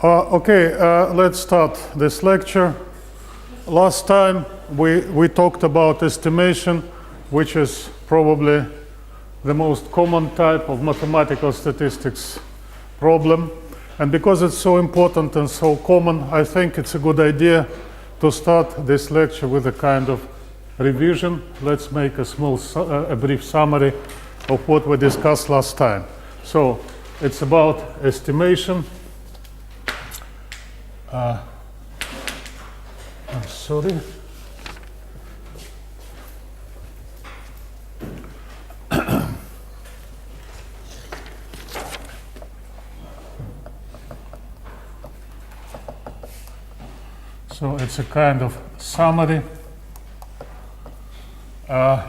Let's start this lecture. Last time we talked about estimation, which is probably the most common type of mathematical statistics problem. And because it's so important and so common, I think it's a good idea to start this lecture with a kind of revision. Let's make a brief summary of what we discussed last time. So it's about estimation. I'm sorry. So it's a kind of summary. To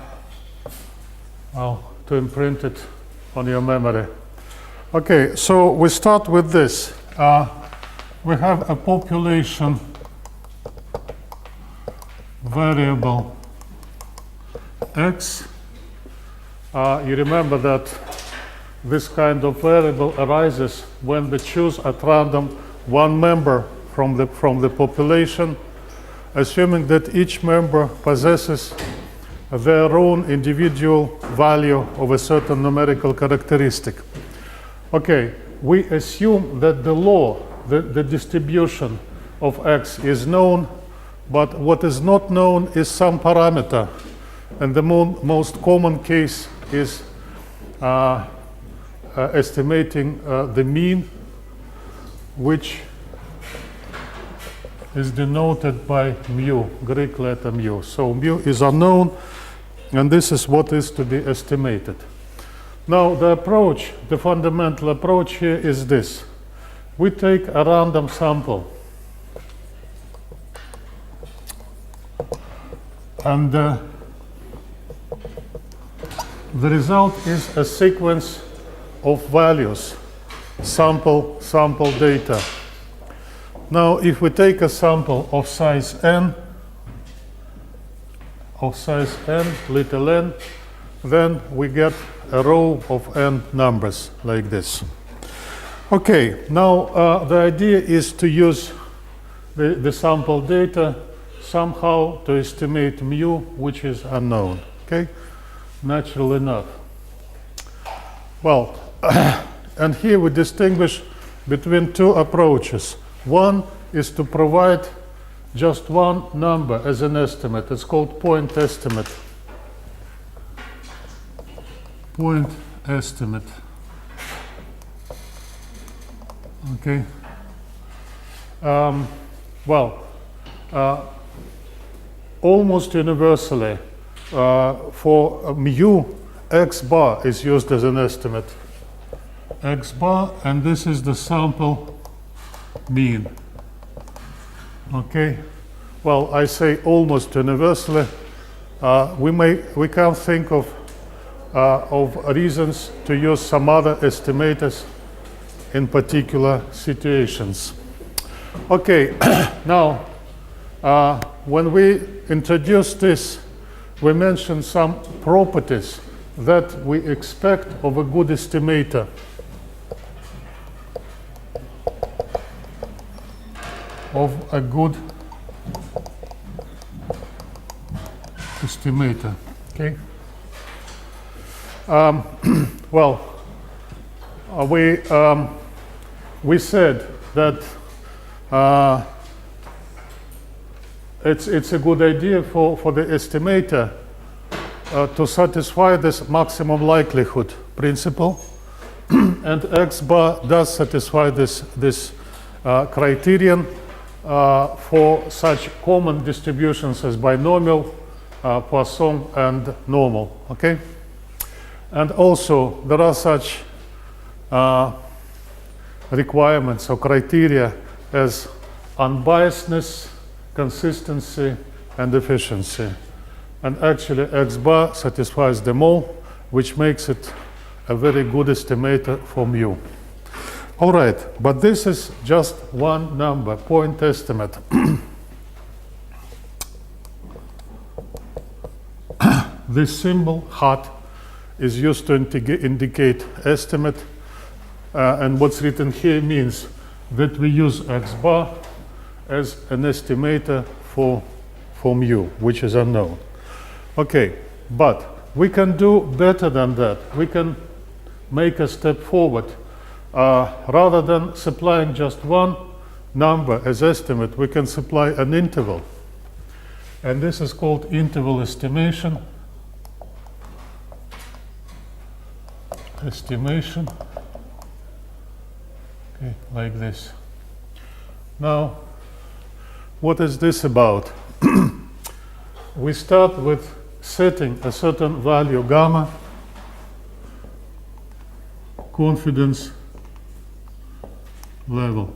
imprint it on your memory. Okay, so we start with this. We have a population variable x. You remember that this kind of variable arises when we choose at random one member from the population, assuming that each member possesses their own individual value of a certain numerical characteristic. Okay, we assume that the law, the distribution of x is known, but what is not known is some parameter. And the most common case is estimating the mean, which is denoted by mu, Greek letter mu. So mu is unknown, and this is what is to be estimated. Now the approach, the fundamental approach here is this. We take a random sample, and the result is a sequence of values, sample data. Now if we take a sample of size n, little n, then we get a row of n numbers like this. Okay, now the idea is to use the sample data somehow to estimate mu, which is unknown. Okay, natural enough. Well, and here we distinguish between two approaches. One is to provide just one number as an estimate. It's called point estimate. Point estimate. Okay. Almost universally for mu, x bar is used as an estimate. X bar, and this is the sample mean. Okay. Well, I say almost universally. We can think of reasons to use some other estimators in particular situations. Okay. Now, when we introduce this, we mention some properties that we expect of a good estimator. Of a good estimator. Okay. We said that it's a good idea for the estimator to satisfy this maximum likelihood principle, and x bar does satisfy this criterion for such common distributions as binomial, Poisson, and normal. Okay, and also there are such requirements or criteria as unbiasedness, consistency, and efficiency. And actually x bar satisfies them all, which makes it a very good estimator for mu. All right, but this is just one number, point estimate. This symbol, hat, is used to indicate estimate, and what's written here means that we use x bar as an estimator for mu, which is unknown. Okay, but we can do better than that. We can make a step forward. Rather than supplying just one number as estimate, we can supply an interval. And this is called interval estimation. Okay, like this. Now, what is this about? We start with setting a certain value gamma, confidence level.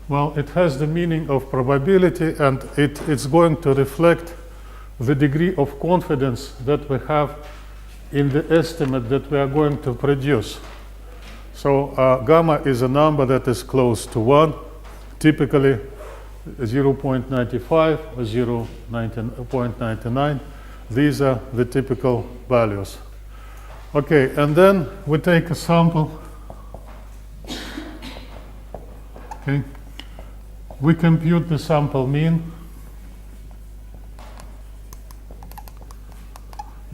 Well, it has the meaning of probability, and it's going to reflect the degree of confidence that we have in the estimate that we are going to produce. So gamma is a number that is close to 1, typically 0.95 or 0.99. These are the typical values. Okay, and then we take a sample. Okay, we compute the sample mean.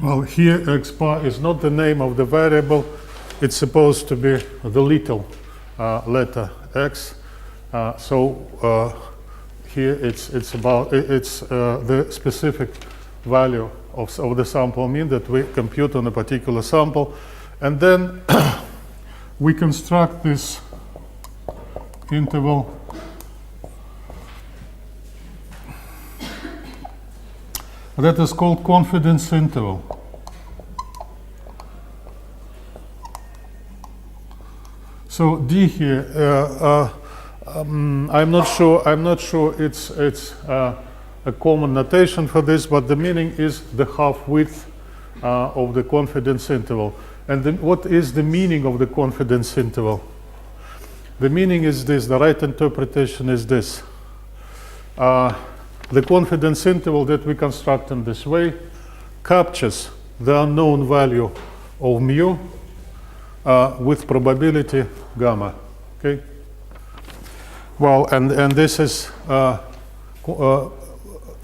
Well, here x bar is not the name of the variable. It's supposed to be the little letter x. Here it's the specific value of the sample mean that we compute on a particular sample, and then we construct this interval that is called confidence interval. So D here, I'm not sure it's a common notation for this, but the meaning is the half width of the confidence interval. And then what is the meaning of the confidence interval? The meaning is this, the right interpretation is this. The confidence interval that we construct in this way captures the unknown value of mu with probability gamma. Okay. Well, and this is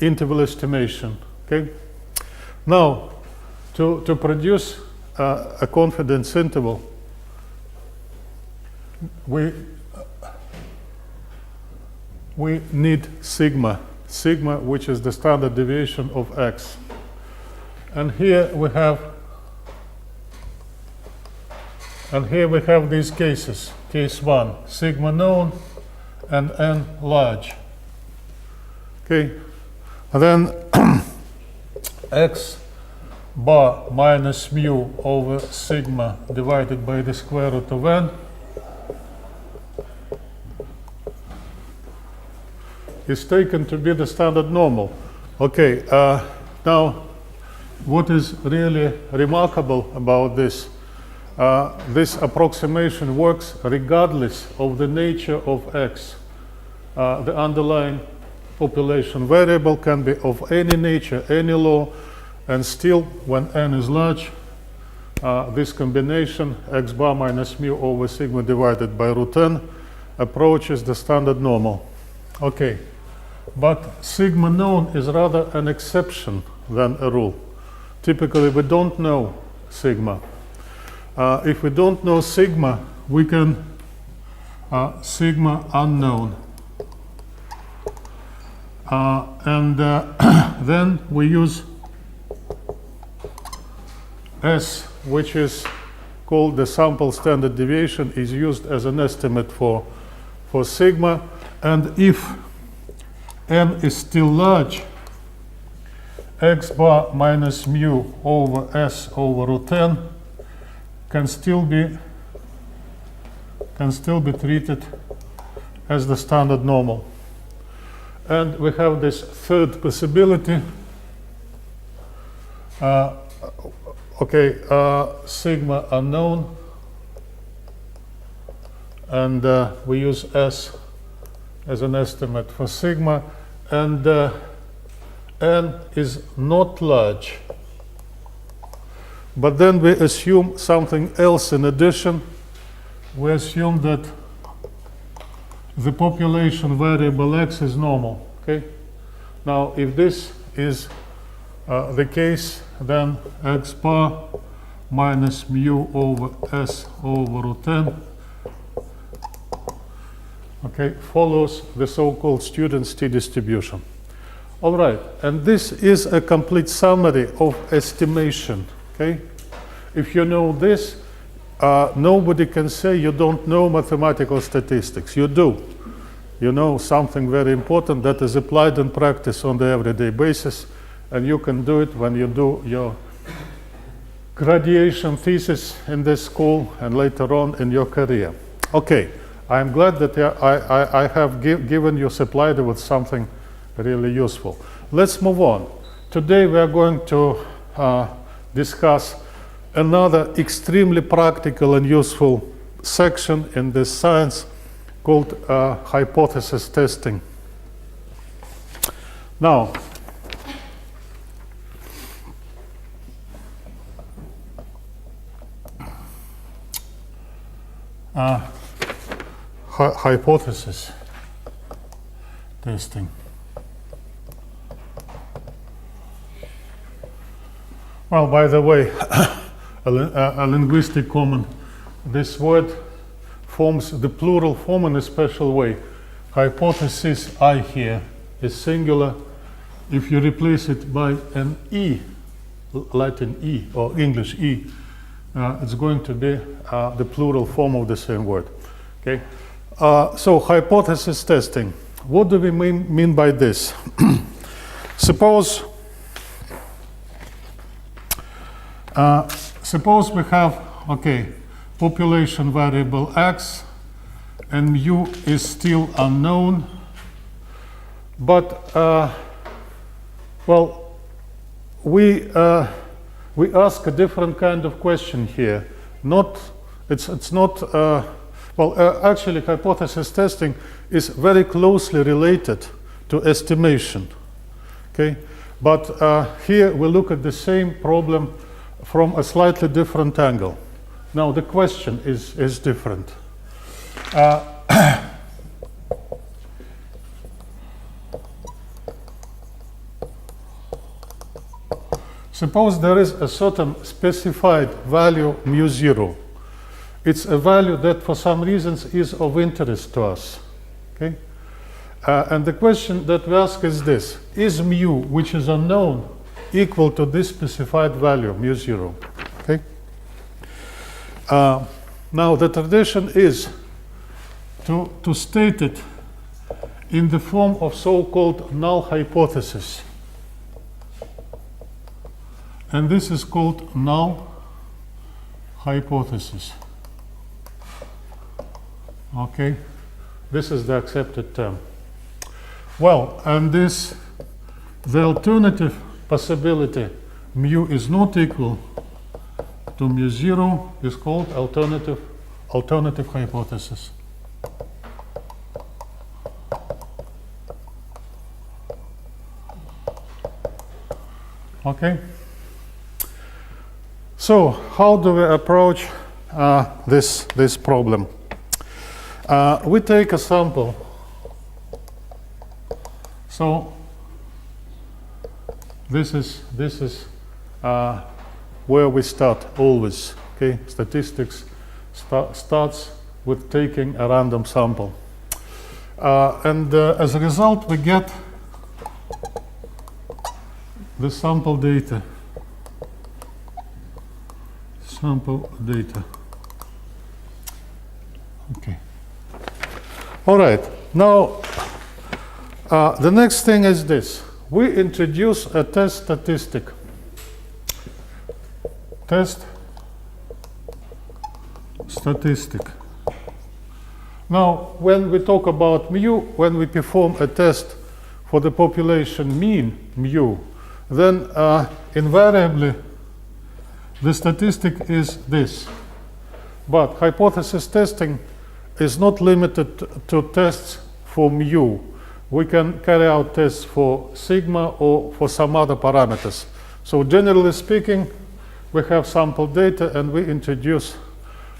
interval estimation. Okay. Now, to produce a confidence interval, we need sigma, which is the standard deviation of x. And here we have these cases. Case 1, sigma known and n large. Okay, and then x bar minus mu over sigma divided by the square root of n is taken to be the standard normal. Okay, now what is really remarkable about this? This approximation works regardless of the nature of x. The underlying population variable can be of any nature, any law, and still, when n is large, this combination x bar minus mu over sigma divided by root n approaches the standard normal. Okay, but sigma known is rather an exception than a rule. Typically, we don't know sigma. If we don't know sigma, we can sigma unknown. And then we use S, which is called the sample standard deviation, is used as an estimate for sigma. And if n is still large, x bar minus mu over S over root n can still be treated as the standard normal. And we have this third possibility. Sigma unknown, and we use S as an estimate for sigma, and n is not large. But then we assume something else in addition. We assume that the population variable x is normal. Okay. Now, if this is the case, then x bar minus mu over s over root n, okay, follows the so-called student's t-distribution. All right, and this is a complete summary of estimation. Okay, if you know this, nobody can say you don't know mathematical statistics. You do. You know something very important that is applied in practice on the everyday basis, and you can do it when you do your graduation thesis in this school and later on in your career. Okay, I'm glad that I have given you, supplied you with something really useful. Let's move on. Today we are going to discuss another extremely practical and useful section in this science called hypothesis testing. Now, hypothesis testing. Well, by the way, a linguistic comment, this word forms the plural form in a special way. Hypothesis, I here, is singular. If you replace it by an E, Latin E or English E, it's going to be the plural form of the same word. Okay. So hypothesis testing. What do we mean by this? Suppose we have, okay, population variable x, and mu is still unknown, but well, we ask a different kind of question here. It's not actually hypothesis testing is very closely related to estimation. Okay, but here we look at the same problem from a slightly different angle. Now the question is different. Suppose there is a certain specified value mu0. It's a value that for some reasons is of interest to us. Okay? And the question that we ask is this: is mu, which is unknown, equal to this specified value, mu0? Okay? Now the tradition is to state it in the form of so-called null hypothesis. And this is called null hypothesis. Okay, this is the accepted term. Well, and the alternative possibility, mu is not equal to mu0, is called alternative hypothesis. Okay. So how do we approach this problem? We take a sample. So this is where we start always. Okay, statistics starts with taking a random sample, and as a result we get the sample data. Okay. All right. Now, the next thing is this. We introduce a test statistic. Test statistic. Now, when we talk about mu, when we perform a test for the population mean mu, then invariably the statistic is this. But hypothesis testing is not limited to tests for mu. We can carry out tests for sigma or for some other parameters. So generally speaking, we have sample data and we introduce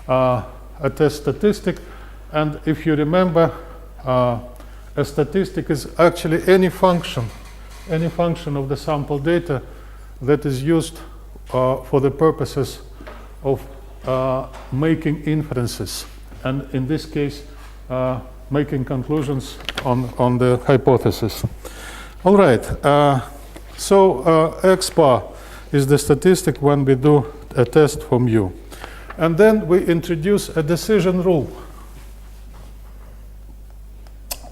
a test statistic. And if you remember, a statistic is actually any function of the sample data that is used for the purposes of making inferences, and in this case, making conclusions on the hypothesis. All right, so X bar is the statistic when we do a test for mu. And then we introduce a decision rule.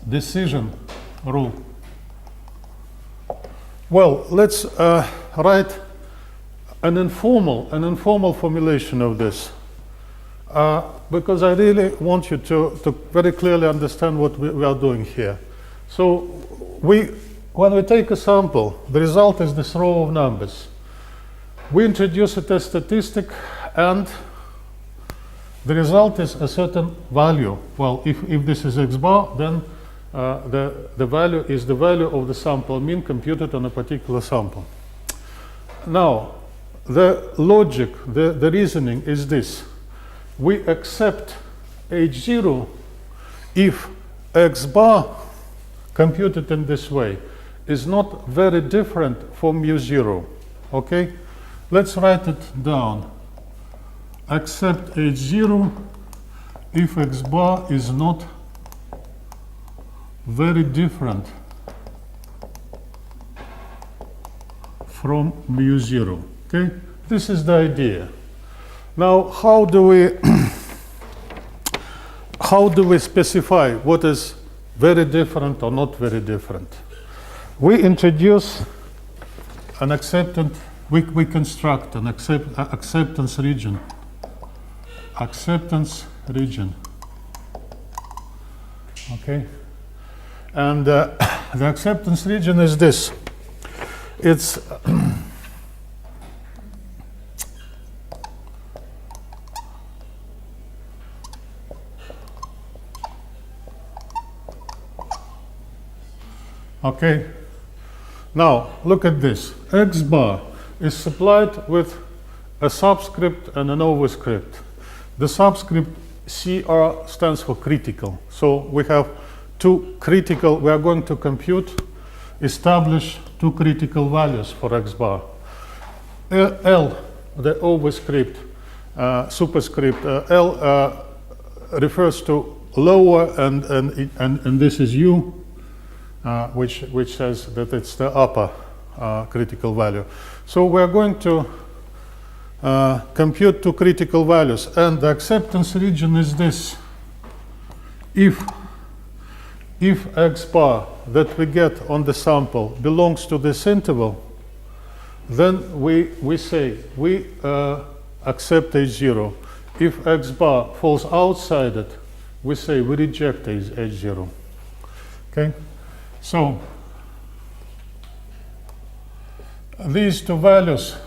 Decision rule. Well, let's write an informal formulation of this, because I really want you to very clearly understand what we are doing here. So when we take a sample, the result is this row of numbers. We introduce it as statistic, and the result is a certain value. Well, if this is X bar, then the value is the value of the sample mean computed on a particular sample. Now, the logic, the reasoning is this. We accept H0 if X bar computed in this way is not very different from mu0. Okay? Let's write it down. Accept H0 if X bar is not very different from mu0. Okay? This is the idea. Now, how do we specify what is very different or not very different? We introduce an acceptance, we construct an acceptance region. Acceptance region. Okay? And the acceptance region is this. It's okay. Now look at this. X bar is supplied with a subscript and an overscript. The subscript CR stands for critical. So we have two critical, we are going to establish two critical values for X bar. L, the overscript, superscript, L refers to lower, and this is U, which says that it's the upper critical value. So we are going to compute two critical values, and the acceptance region is this. If X bar that we get on the sample belongs to this interval, then we say we accept H0. If X bar falls outside it, we say we reject H0. Okay? So these two values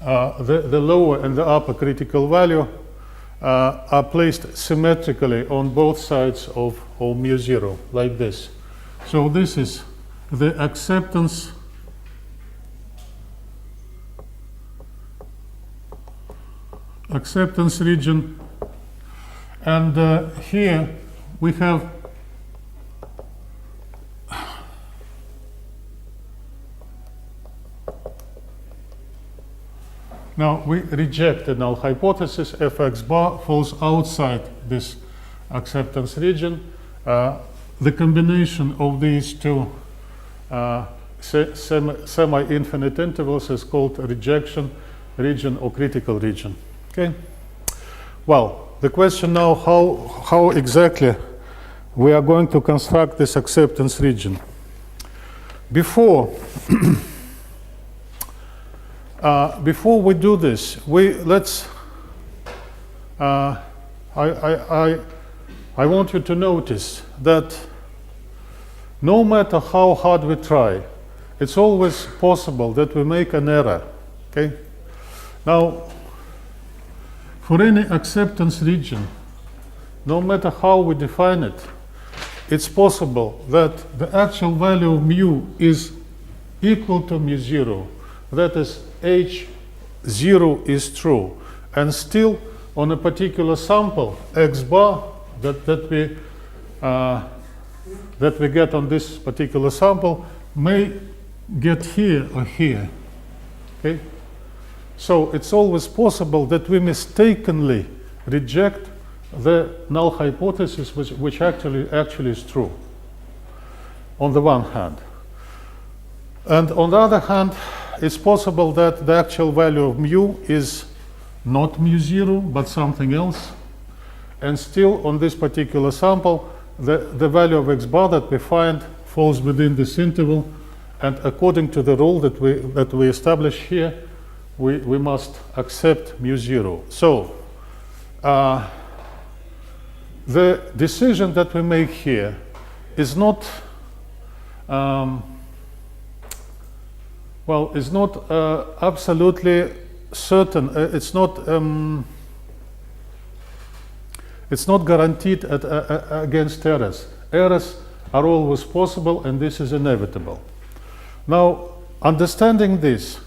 the lower and the upper critical value are placed symmetrically on both sides of mu0, like this. So this is the acceptance region, and here we have now we reject the null hypothesis if X bar falls outside this acceptance region. The combination of these two semi-infinite intervals is called a rejection region or critical region. Okay. Well, the question now, how exactly we are going to construct this acceptance region. Before we do this, I want you to notice that no matter how hard we try, it's always possible that we make an error. Okay? Now, for any acceptance region, no matter how we define it, it's possible that the actual value of mu is equal to mu0. That is, H0 is true. And still, on a particular sample, x bar, that we get on this particular sample may get here or here. Okay? So it's always possible that we mistakenly reject the null hypothesis, which actually is true, on the one hand. And on the other hand, it's possible that the actual value of mu is not mu0, but something else. And still, on this particular sample, the value of x bar that we find falls within this interval. And according to the rule that we establish here, we must accept mu0. So the decision that we make here is not is not absolutely certain. It's not guaranteed against errors. Errors are always possible, and this is inevitable. Now, understanding this,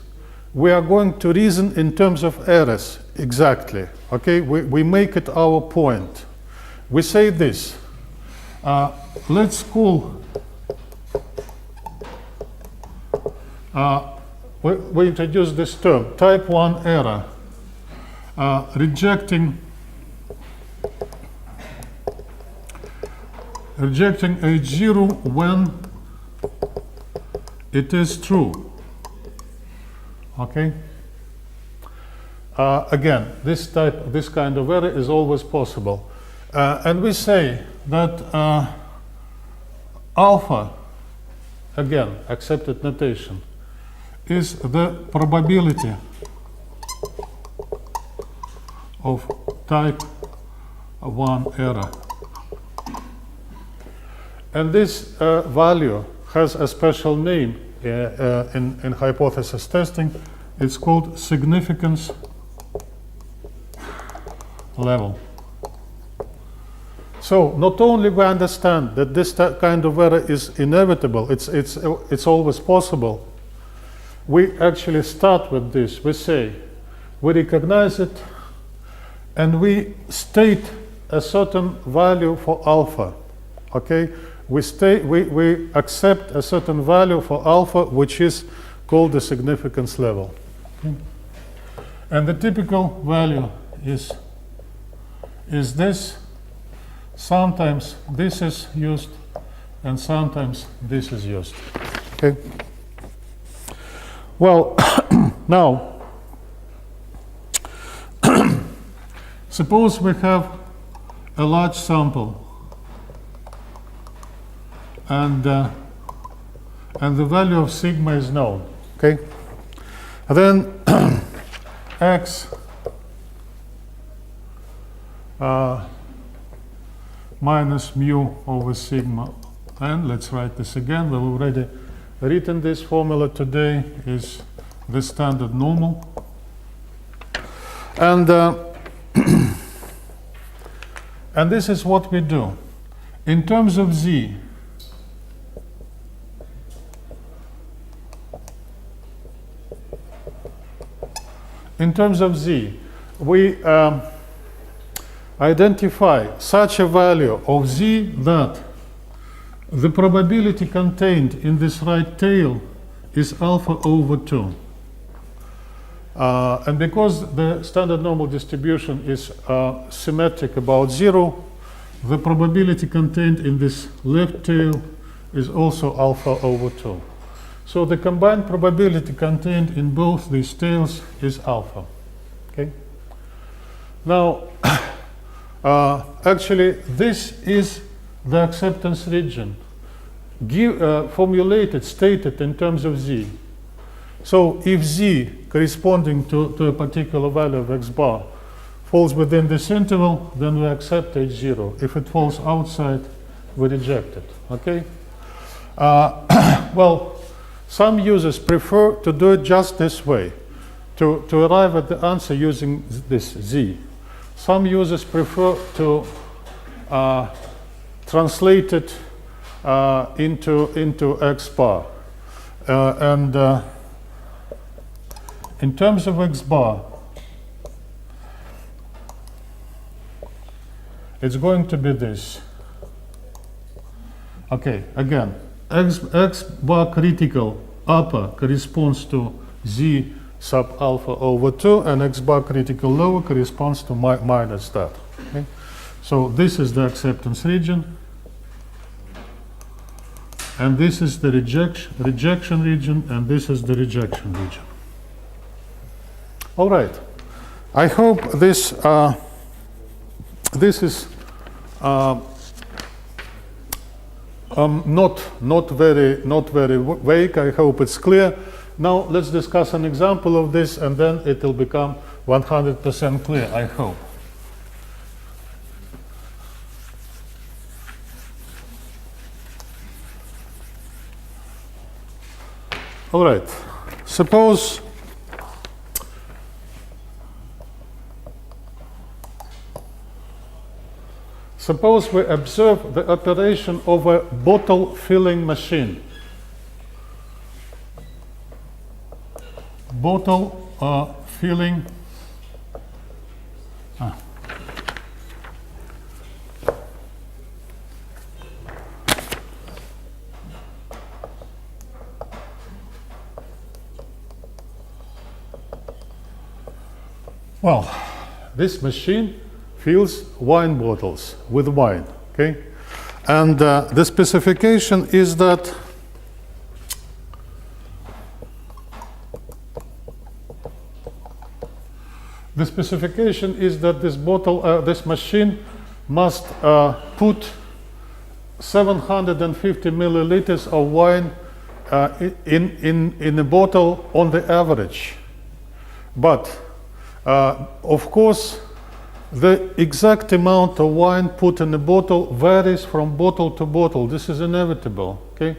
we are going to reason in terms of errors exactly. Okay, we make it our point. We say this. Let's call. We introduce this term, type 1 error, rejecting H0 when it is true. Okay. Again, this kind of error is always possible, and we say that alpha, again, accepted notation, is the probability of type 1 error. And this value has a special name in hypothesis testing. It's called significance level. So not only we understand that this kind of error is inevitable, it's always possible, we actually start with this. We say, we recognize it, and we state a certain value for alpha. Okay, we accept a certain value for alpha, which is called the significance level. Okay. And the typical value is this. Sometimes this is used, and sometimes this is used. Okay. Well, now, suppose we have a large sample, and the value of sigma is known. Okay, and then x minus mu over sigma, and let's write this again. We've already written this formula today, is the standard normal. And and this is what we do. In terms of z, we identify such a value of z that the probability contained in this right tail is alpha over 2. And because the standard normal distribution is symmetric about 0, the probability contained in this left tail is also alpha over 2. So the combined probability contained in both these tails is alpha. Okay. Now, actually, this is the acceptance region, formulated, stated in terms of z. So if z corresponding to a particular value of x bar falls within this interval, then we accept h0. If it falls outside, we reject it. Okay. Well, some users prefer to do it just this way, to arrive at the answer using this z. Some users prefer to translate it into x bar. And in terms of x bar, it's going to be this. Okay, again, x bar critical upper corresponds to z sub alpha over 2, and x bar critical lower corresponds to minus that. Okay? So this is the acceptance region, and this is the rejection region, and this is the rejection region. All right. I hope this is not very vague. I hope it's clear. Now let's discuss an example of this, and then it will become 100% clear, I hope. All right. Suppose we observe the operation of a bottle filling machine. Bottle filling. Well, this machine fills wine bottles with wine, okay? And the specification is that this machine must put 750 milliliters of wine in a bottle on the average. But of course, the exact amount of wine put in a bottle varies from bottle to bottle. This is inevitable, okay?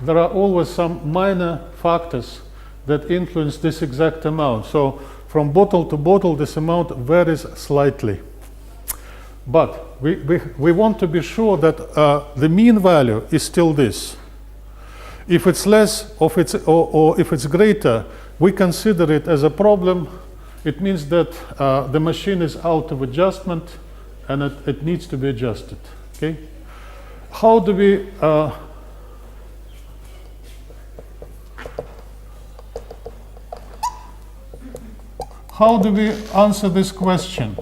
There are always some minor factors that influence this exact amount. So from bottle to bottle, this amount varies slightly. But we want to be sure that the mean value is still this. If it's less or if it's greater, we consider it as a problem. It means that the machine is out of adjustment and it needs to be adjusted. Okay? How do we answer this question?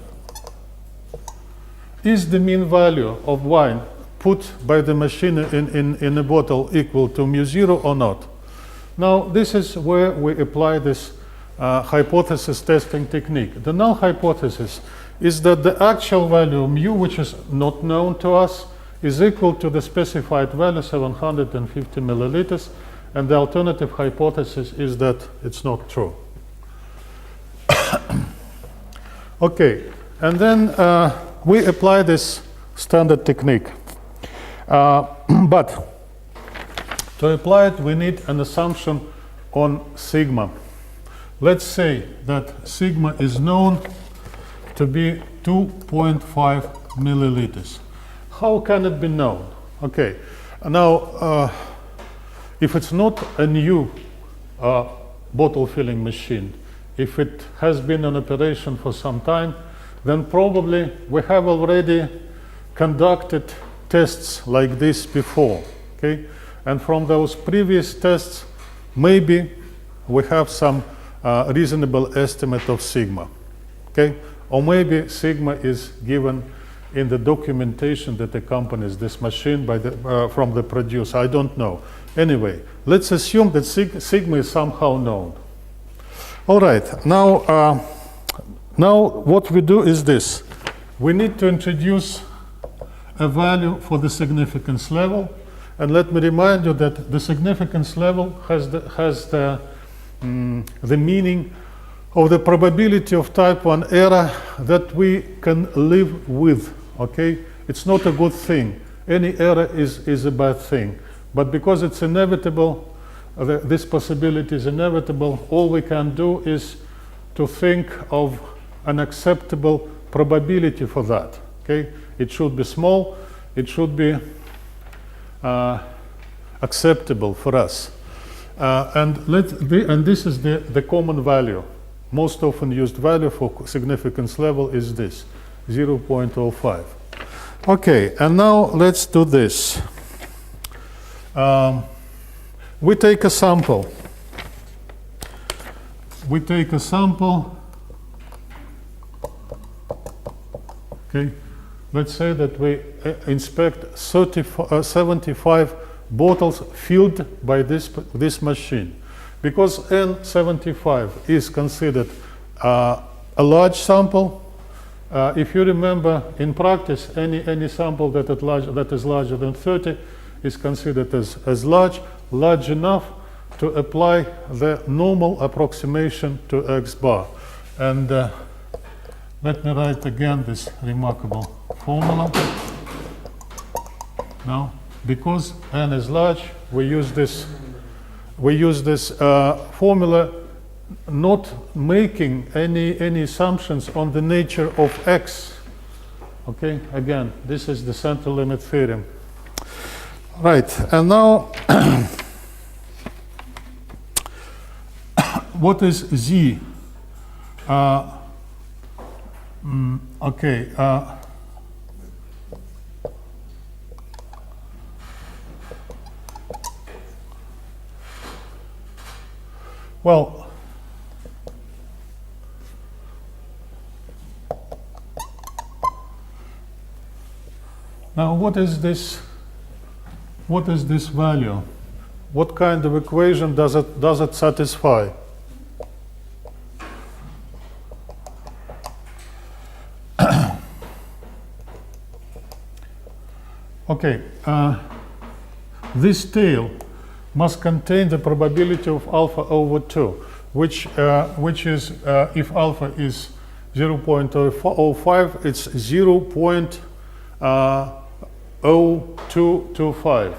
Is the mean value of wine put by the machine in a bottle equal to mu0 or not? Now, this is where we apply this hypothesis testing technique. The null hypothesis is that the actual value mu, which is not known to us, is equal to the specified value 750 milliliters, and the alternative hypothesis is that it's not true. Okay, and then we apply this standard technique. But to apply it, we need an assumption on sigma. Let's say that sigma is known to be 2.5 milliliters. How can it be known? Okay, now if it's not a new bottle filling machine, if it has been in operation for some time, then probably we have already conducted tests like this before, okay? And from those previous tests, maybe we have some reasonable estimate of sigma, okay? Or maybe sigma is given in the documentation that accompanies this machine by from the producer. I don't know. Anyway, let's assume that sigma is somehow known. All right, now what we do is this. We need to introduce a value for the significance level, and let me remind you that the significance level has the meaning of the probability of type 1 error that we can live with, okay? It's not a good thing. Any error is a bad thing. But because it's inevitable, this possibility is inevitable, all we can do is to think of an acceptable probability for that, okay? It should be small, it should be acceptable for us. And this is the common value. Most often used value for significance level is this, 0.05. Okay, and now let's do this. We take a sample. We take a sample. Okay, let's say that we inspect 75 bottles filled by this machine. Because N75 is considered a large sample, if you remember in practice, any sample that is larger than 30 is considered as large enough to apply the normal approximation to X bar. And let me write again this remarkable formula. Now, because N is large, we use this formula, not making any assumptions on the nature of X. Okay, again, this is the center limit theorem. Right, and now what is Z? Okay. Well, now what is this? What is this value? What kind of equation does it satisfy? Okay, this tail must contain the probability of alpha over 2, which is, if alpha is 0.05, it's 0.0225.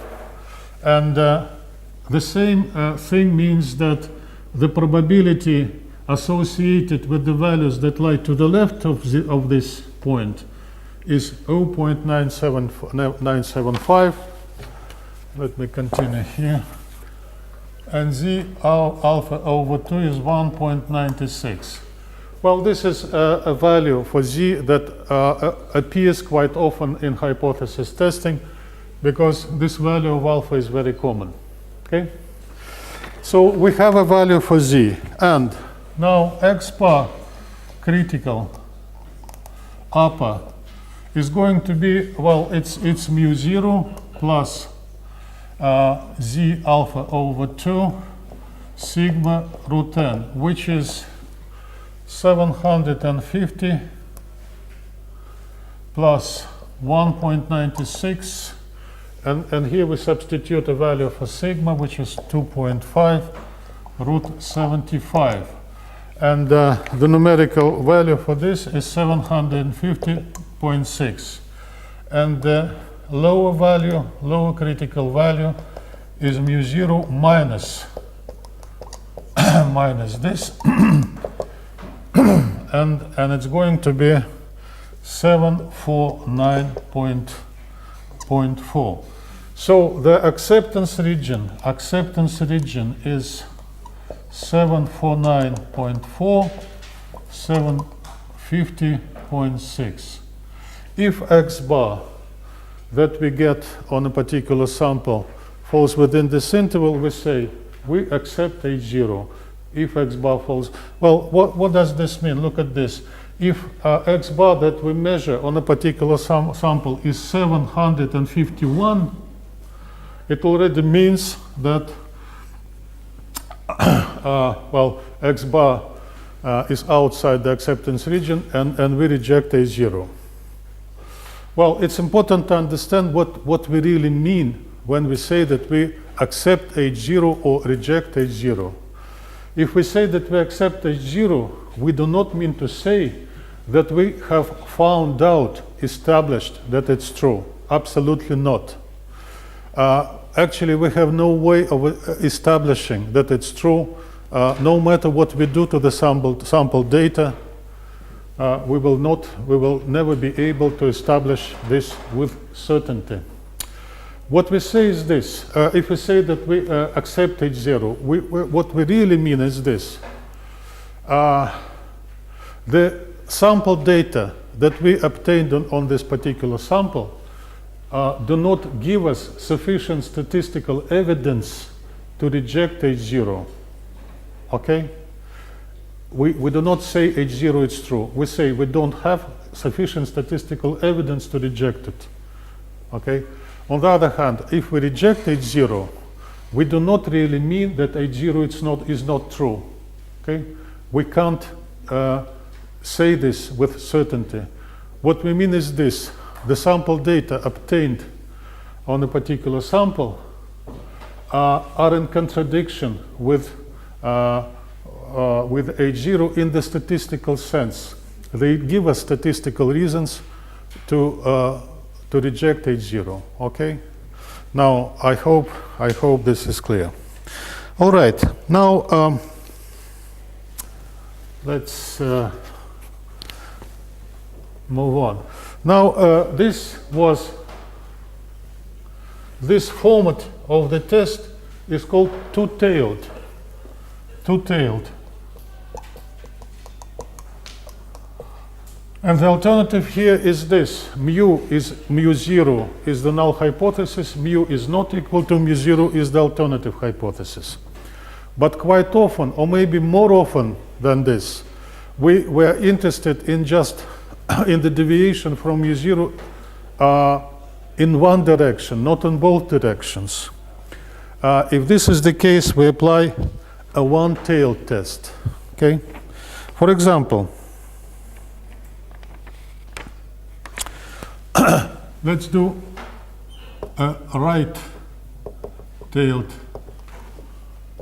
And the same thing means that the probability associated with the values that lie to the left of this point is 0.975. Let me continue here. And Z alpha over 2 is 1.96. Well, this is a value for Z that appears quite often in hypothesis testing because this value of alpha is very common. Okay? So we have a value for Z, and now X bar critical upper is going to be, well, it's mu 0 plus Z alpha over 2 sigma root n, which is 750 plus 1.96, and here we substitute a value for sigma, which is 2.5 root 75. And the numerical value for this is 750.6. And the lower critical value is mu 0 minus this. and it's going to be 749.4. So the acceptance region is 749.4, 750.6. If X bar that we get on a particular sample falls within this interval, we say we accept H0. If X bar falls, well, what does this mean? Look at this. If X bar that we measure on a particular sample is 751, it already means that well, X bar is outside the acceptance region, and we reject H0. Well, it's important to understand what we really mean when we say that we accept H0 or reject H0. If we say that we accept H0, we do not mean to say that we have found out, established that it's true. Absolutely not. Actually, we have no way of establishing that it's true. No matter what we do to the sample data, we will never be able to establish this with certainty. What we say is this: if we say that we accept H0, what we really mean is this: the sample data that we obtained on this particular sample do not give us sufficient statistical evidence to reject H0. Okay? We do not say H0 is true. We say we don't have sufficient statistical evidence to reject it. Okay? On the other hand, if we reject H0, we do not really mean that H0 is not true. Okay? We can't say this with certainty. What we mean is this: the sample data obtained on a particular sample are in contradiction with H0 in the statistical sense. They give us statistical reasons to reject H0. Okay. Now I hope this is clear. All right. Now let's move on. Now this format of the test is called two-tailed. And the alternative here is this: mu0 is the null hypothesis, mu is not equal to mu0 is the alternative hypothesis. But quite often, or maybe more often than this, we were interested in just in the deviation from mu0 in one direction, not in both directions. If this is the case, we apply a one-tailed test. Okay? For example, let's do a right-tailed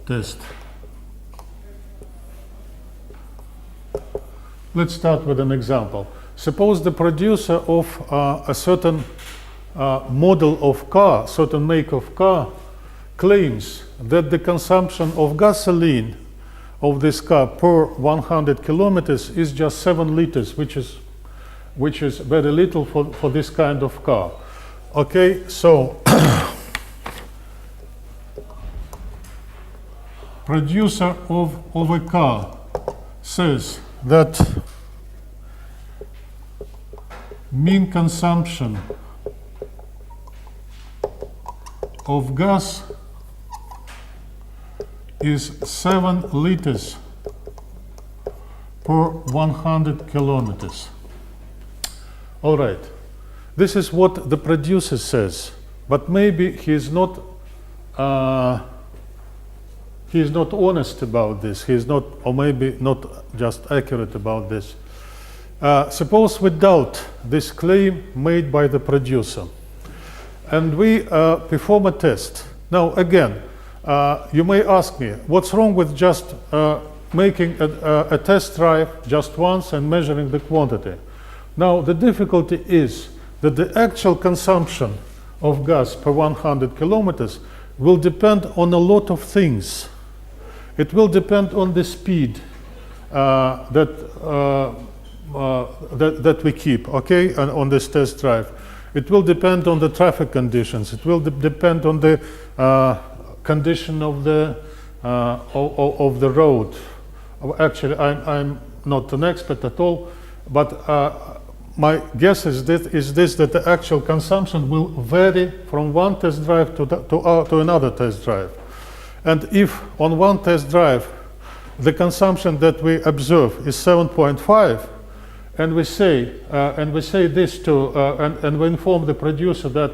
test. Let's start with an example. Suppose the producer of a certain model of car, certain make of car, claims that the consumption of gasoline of this car per 100 kilometers is just 7 liters, which is very little for this kind of car. Okay, so producer of a car says that mean consumption of gas is 7 liters per 100 kilometers. All right, this is what the producer says, but maybe he is not honest about this. He is not, or maybe not just accurate about this. Suppose we doubt this claim made by the producer, and we perform a test. Now, again, you may ask me, what's wrong with just making a test drive just once and measuring the quantity? Now, the difficulty is that the actual consumption of gas per 100 kilometers will depend on a lot of things. It will depend on the speed that we keep, okay, on this test drive. It will depend on the traffic conditions. It will depend on the condition of the road. Actually, I'm not an expert at all, but my guess is that the actual consumption will vary from one test drive to another test drive. And if on one test drive the consumption that we observe is 7.5, and we say this and we inform the producer that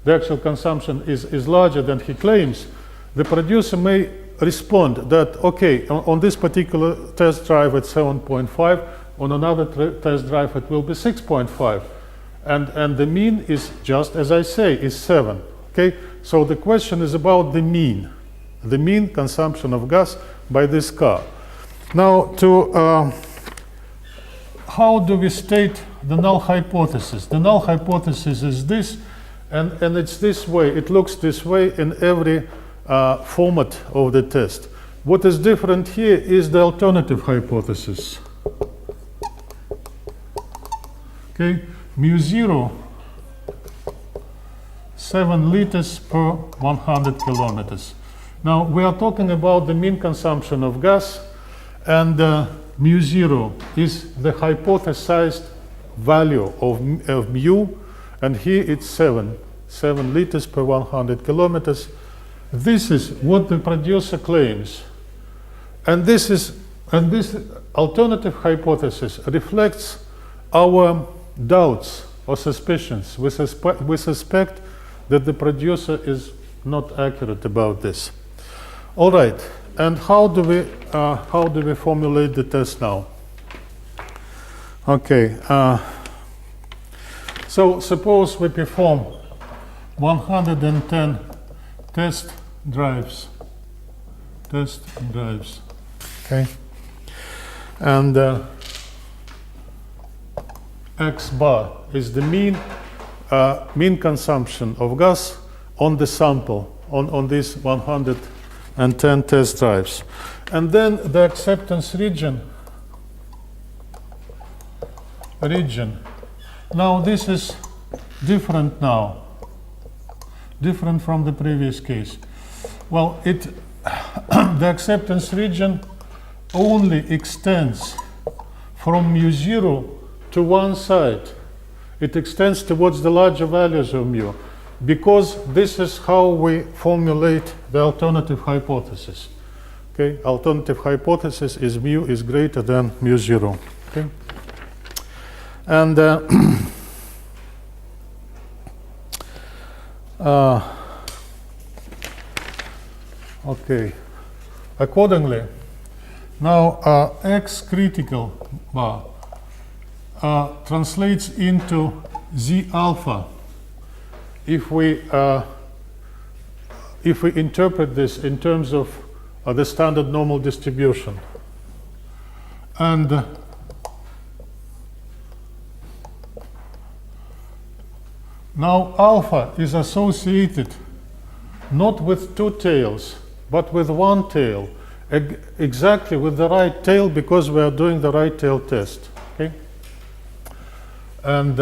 the actual consumption is larger than he claims, the producer may respond that, okay, on this particular test drive it's 7.5, on another test drive it will be 6.5, and the mean is just as I say, is 7. Okay, so the question is about the mean consumption of gas by this car. Now, how do we state the null hypothesis? The null hypothesis is this, and it's this way. It looks this way in every format of the test. What is different here is the alternative hypothesis. Okay, mu0, 7 liters per 100 kilometers. Now, we are talking about the mean consumption of gas, and mu0 is the hypothesized value of mu, and here it's 7 liters per 100 kilometers. This is what the producer claims, and this alternative hypothesis reflects our doubts or suspicions. We suspect that the producer is not accurate about this. All right, and how do we formulate the test now? Okay, so suppose we perform 110 test drives. Okay, and X bar is the mean consumption of gas on the sample, on these 110 test drives. And then the acceptance region. Now this is different now, different from the previous case. Well, the acceptance region only extends from mu0 to one side. It extends towards the larger values of mu, because this is how we formulate the alternative hypothesis. Okay, alternative hypothesis is mu is greater than mu0. Okay, and okay, accordingly, now X critical bar translates into Z alpha if we interpret this in terms of the standard normal distribution. And now alpha is associated not with two tails, but with one tail, exactly with the right tail, because we are doing the right tail test. Okay? And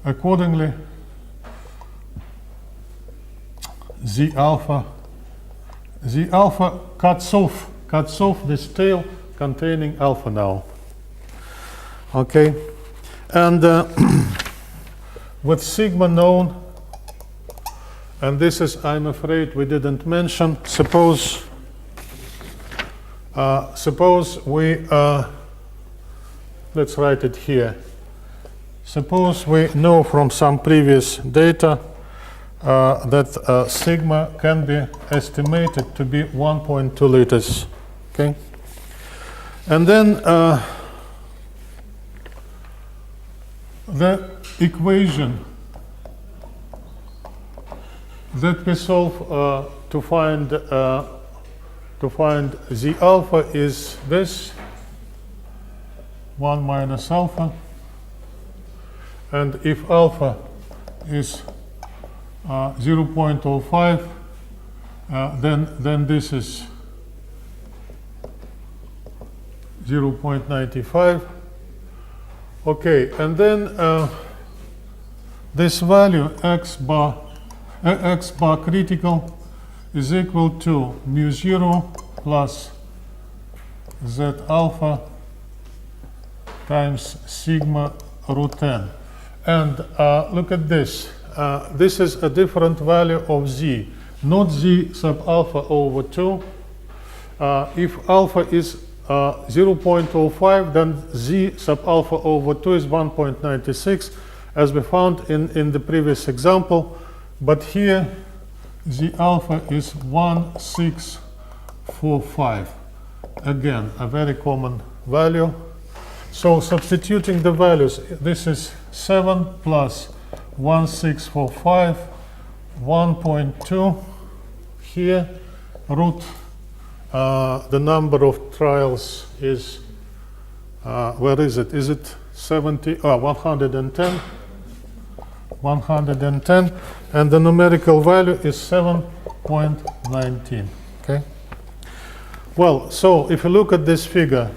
accordingly, Z alpha cuts off this tail containing alpha now. Okay, and with sigma known, and this is, I'm afraid, we didn't mention. Suppose we let's write it here. Suppose we know from some previous data that sigma can be estimated to be 1.2 liters. Okay, and then the equation that we solve to find Z alpha is this 1 minus alpha, and if alpha is 0.05, then this is 0.95. Okay, and then this value x bar critical is equal to mu0 plus Z alpha times sigma root n. And look at this. This is a different value of Z, not Z sub alpha over 2. If alpha is 0.05, then Z sub alpha over 2 is 1.96, as we found in the previous example. But here, Z alpha is 1645. Again, a very common value. So substituting the values, this is 7 plus 1645, 1.2 here, root, the number of trials is, where is it? Is it 70, 110? 110, and the numerical value is 7.19. Okay. Well, so if you look at this figure,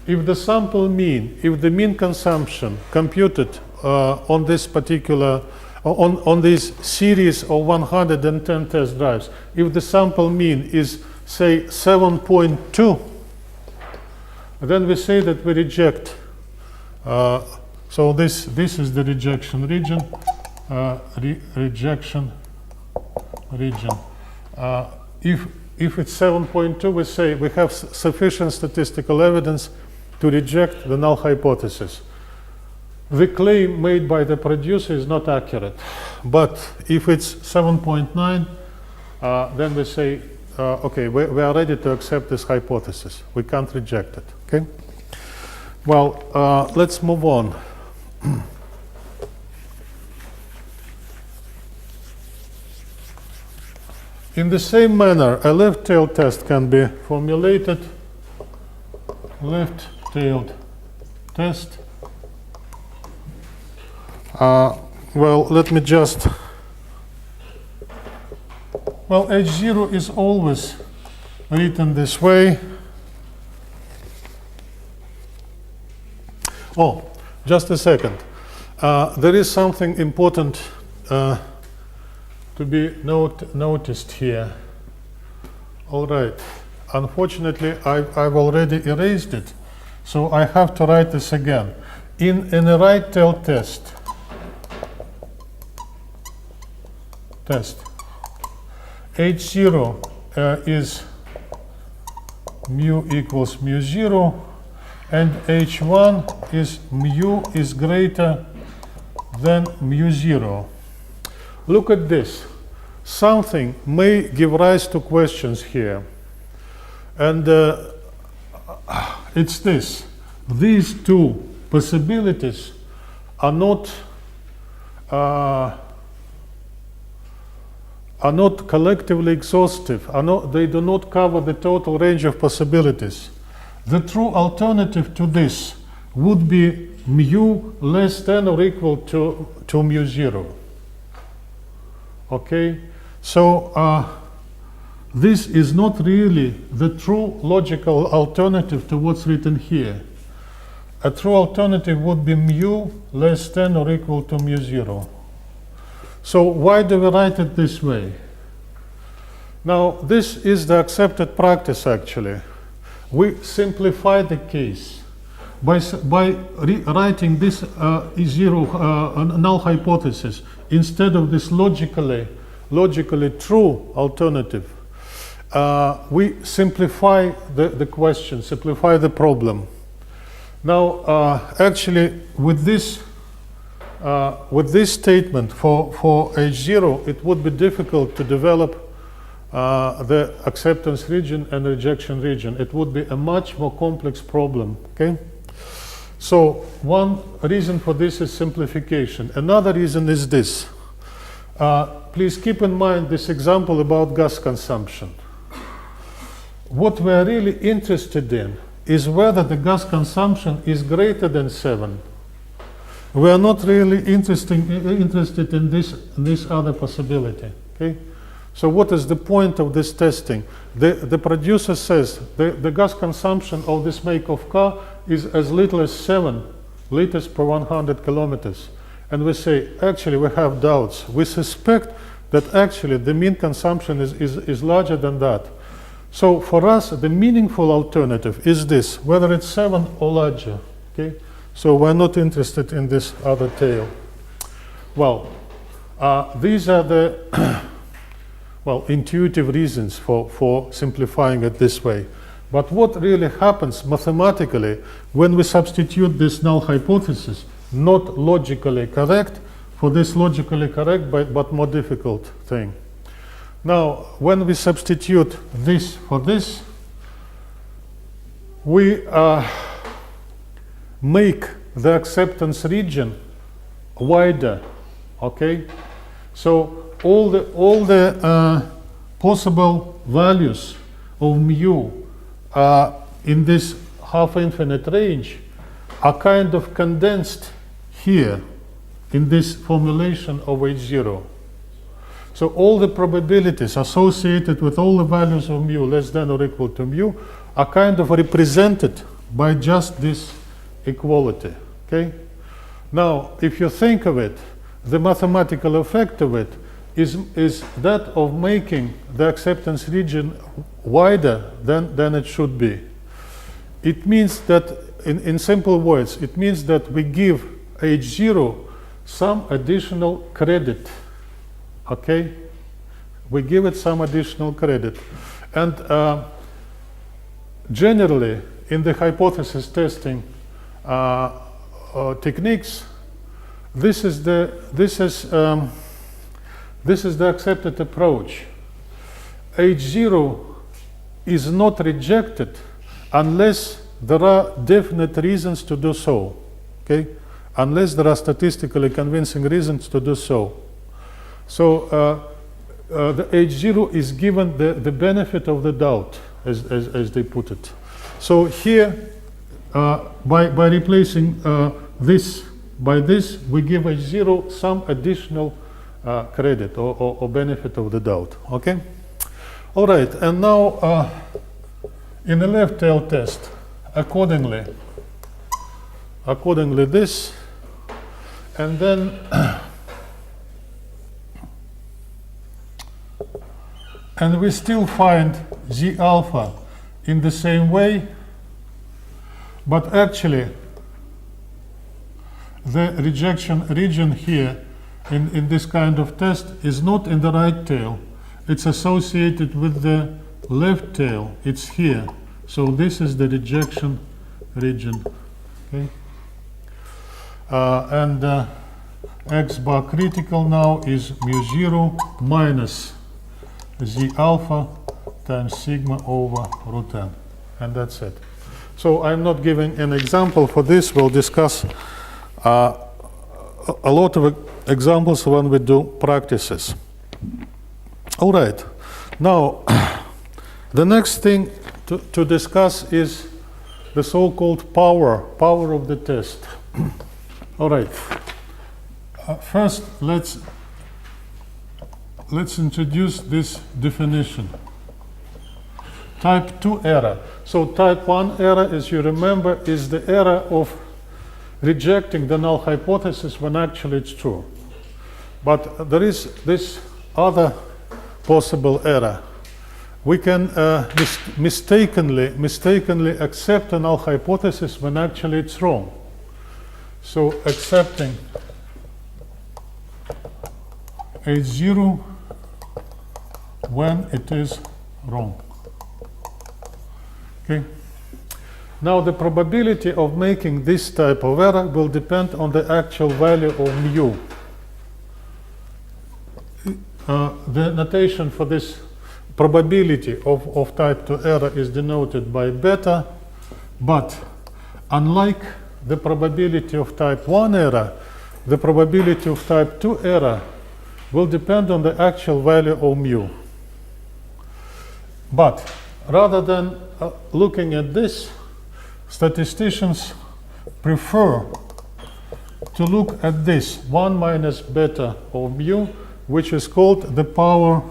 if the sample mean, if the mean consumption computed on this particular, on this series of 110 test drives, if the sample mean is, say, 7.2, then we say that we reject. So this is the rejection region. Rejection region. If it's 7.2, we say we have sufficient statistical evidence to reject the null hypothesis. The claim made by the producer is not accurate. But if it's 7.9, then we say, okay, we are ready to accept this hypothesis. We can't reject it. Okay? Well, let's move on. In the same manner, a left-tailed test can be formulated. Left-tailed test. Well, let me just. Well, H0 is always written this way. Oh, just a second. There is something important to be noticed here. All right. Unfortunately, I've already erased it, so I have to write this again. In a right-tailed test, H0 is mu equals mu 0, and H1 is mu is greater than mu 0. Look at this. Something may give rise to questions here. And it's this. These two possibilities are not collectively exhaustive. They do not cover the total range of possibilities. The true alternative to this would be mu less than or equal to mu 0. Okay? So this is not really the true logical alternative to what's written here. A true alternative would be mu less than or equal to mu 0. So why do we write it this way? Now, this is the accepted practice, actually. We simplify the case by writing this E0 null hypothesis instead of this logically true alternative. We simplify the question, simplify the problem. Now, actually, with this statement for H0, it would be difficult to develop the acceptance region and rejection region. It would be a much more complex problem. Okay? So one reason for this is simplification. Another reason is this. Please keep in mind this example about gas consumption. What we are really interested in is whether the gas consumption is greater than 7. We are not really interested in this other possibility. Okay? So what is the point of this testing? The producer says the gas consumption of this make of car is as little as 7 liters per 100 kilometers. And we say, actually, we have doubts. We suspect that actually the mean consumption is larger than that. So for us, the meaningful alternative is this, whether it's 7 or larger. Okay? So we're not interested in this other tail. Well, these are the intuitive reasons for simplifying it this way. But what really happens mathematically when we substitute this null hypothesis, not logically correct, for this logically correct but more difficult thing? Now, when we substitute this for this, we make the acceptance region wider. Okay, so all the possible values of mu in this half-infinite range are kind of condensed here in this formulation of H0. So all the probabilities associated with all the values of mu less than or equal to mu are kind of represented by just this equality. Okay? Now, if you think of it, the mathematical effect of it is that of making the acceptance region wider than it should be. it means that, in simple words, it means that we give H0 some additional credit, okay? We give it some additional credit. And generally, in the hypothesis testing techniques, this is the accepted approach. H0 is not rejected unless there are definite reasons to do so, okay? Unless there are statistically convincing reasons to do so. So the H0 is given the benefit of the doubt, as they put it. So here, by replacing this by this, we give H0 some additional credit or benefit of the doubt, okay? All right, and now in the left tail test, accordingly this, and then and we still find Z alpha in the same way, but actually the rejection region here in this kind of test is not in the right tail. It's associated with the left tail. It's here. So this is the rejection region. Okay. And X bar critical now is mu0 minus Z alpha times sigma over root n. And that's it. So I'm not giving an example for this. We'll discuss a lot of examples when we do practices. All right. Now, the next thing to discuss is the so-called power of the test. All right. First, let's introduce this definition. Type 2 error. So type 1 error, as you remember, is the error of rejecting the null hypothesis when actually it's true. But there is this other possible error. We can mistakenly accept a null hypothesis when actually it's wrong. So accepting H0 when it is wrong. Okay. Now the probability of making this type of error will depend on the actual value of mu. The notation for this probability of type 2 error is denoted by beta, but unlike the probability of type 1 error, the probability of type 2 error will depend on the actual value of mu. But rather than looking at this, statisticians prefer to look at this 1 minus beta of mu, which is called the power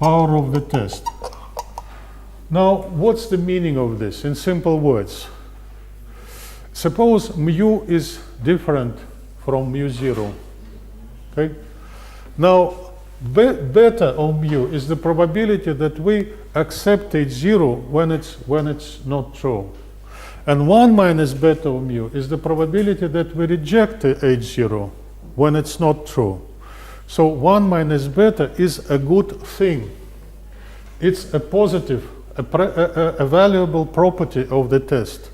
of the test. Now, what's the meaning of this in simple words? Suppose mu is different from mu0. Okay? Now, beta of mu is the probability that we accept H0 when it's not true. And 1 minus beta of mu is the probability that we reject H0 when it's not true. So 1 minus beta is a good thing. It's a positive, a valuable property of the test.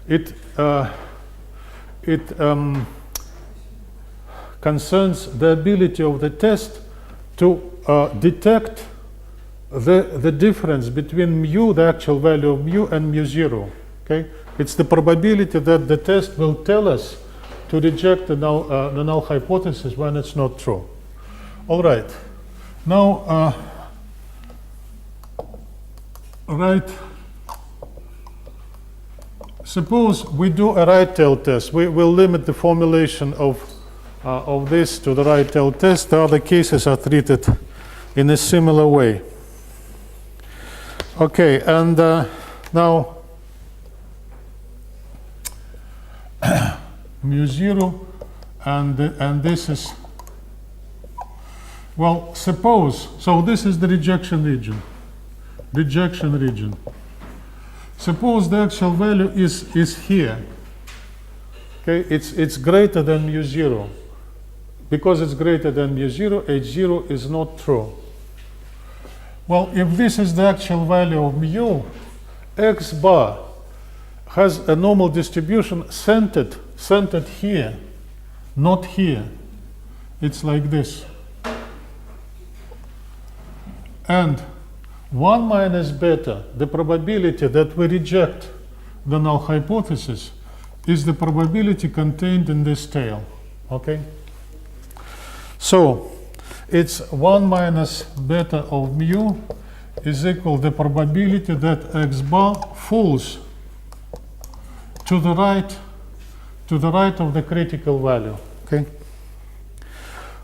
It concerns the ability of the test to detect the difference between mu, the actual value of mu, and mu0. Okay? It's the probability that the test will tell us to reject the null hypothesis when it's not true. All right. Now, suppose we do a right tail test. We will limit the formulation of this to the right tail test. The other cases are treated in a similar way. Okay, and now mu0, and this is, well, suppose, so this is the rejection region. suppose the actual value is here. Okay, it's greater than mu 0. Because it's greater than mu 0, h0 is not true. Well, if this is the actual value of mu, x bar has a normal distribution centered here, not here. It's like this. And 1 minus beta, the probability that we reject the null hypothesis, is the probability contained in this tail. Okay? So it's 1 minus beta of mu is equal to the probability that x bar falls to the right of the critical value. Okay?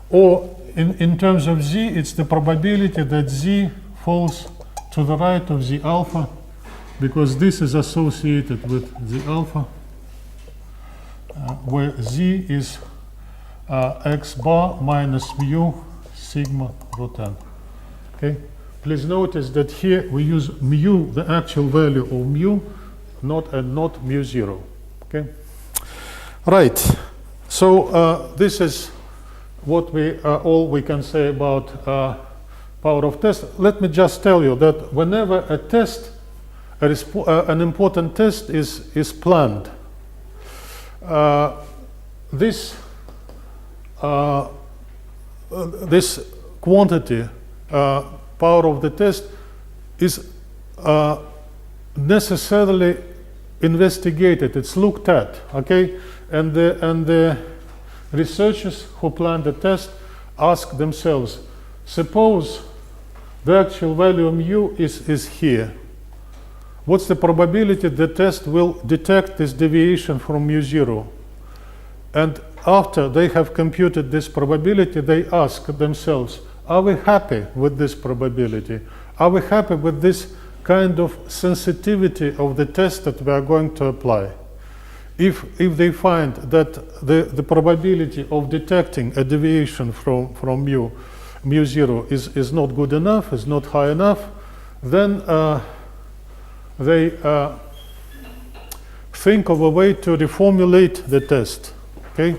Or in terms of z, it's the probability that z falls to the right of z alpha, because this is associated with z alpha, where z is x bar minus mu sigma root n. Okay? Please notice that here we use mu, the actual value of mu, not mu 0. Okay? Right. So this is what all we can say about power of test. Let me just tell you that whenever a test, an important test is planned, this quantity, power of the test, is necessarily investigated. It's looked at, okay? And the researchers who plan the test ask themselves, suppose the actual value of mu is here. What's the probability the test will detect this deviation from mu 0? And after they have computed this probability, they ask themselves, are we happy with this probability? Are we happy with this kind of sensitivity of the test that we are going to apply? If they find that the probability of detecting a deviation from mu 0 is not good enough, is not high enough, then they think of a way to reformulate the test. Okay?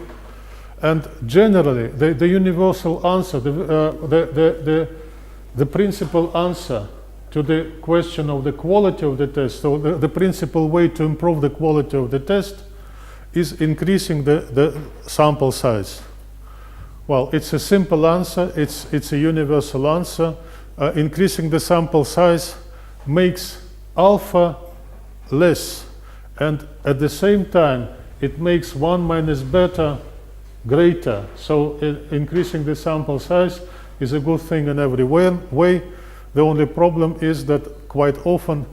And generally, the universal answer, the principal answer to the question of the quality of the test, so the principal way to improve the quality of the test is increasing the sample size. Well, it's a simple answer, it's a universal answer. Increasing the sample size makes alpha less, and at the same time, it makes 1 minus beta greater. So increasing the sample size is a good thing in every way. The only problem is that quite often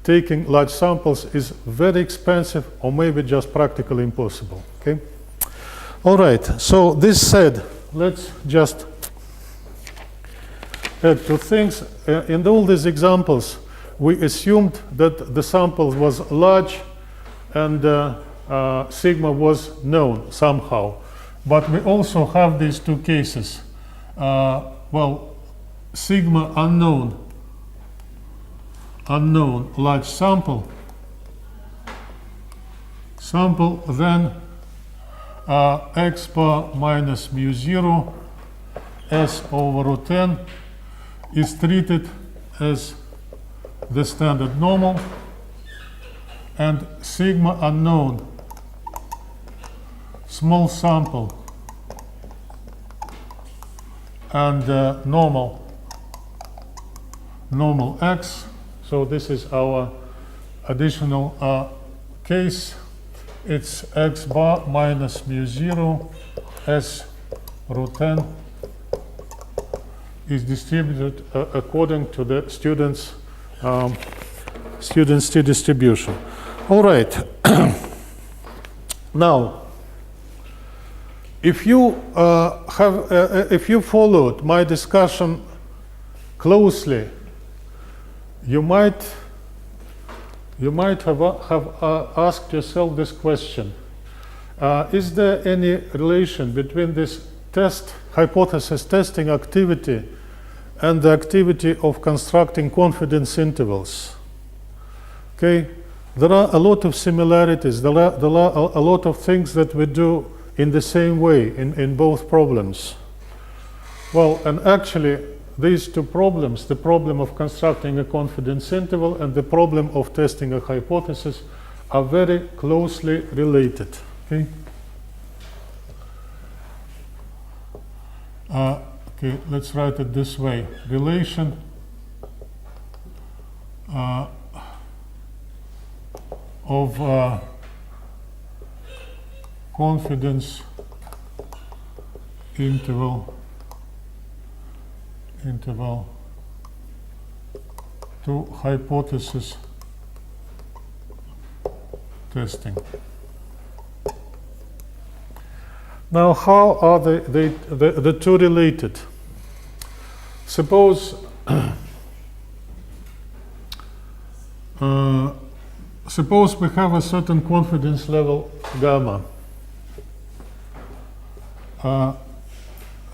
taking large samples is very expensive, or maybe just practically impossible. Okay? All right, so this said, let's just add two things. In all these examples, we assumed that the sample was large and sigma was known somehow. But we also have these two cases. Well, sigma unknown, large sample, then x bar minus mu 0 s over root n is treated as the standard normal, and sigma unknown, small sample, and normal x. So this is our additional case. It's x bar minus mu 0 s root n is distributed according to the students' t distribution. All right. Now, if you followed my discussion closely, you might have asked yourself this question: is there any relation between this hypothesis testing activity and the activity of constructing confidence intervals? Okay, there are a lot of similarities. There are a lot of things that we do in the same way in both problems. Well, and actually, these two problems, the problem of constructing a confidence interval and the problem of testing a hypothesis, are very closely related. Okay? Okay, let's write it this way. Relation of confidence interval to hypothesis testing. Now, how are the two related? Suppose suppose we have a certain confidence level gamma. The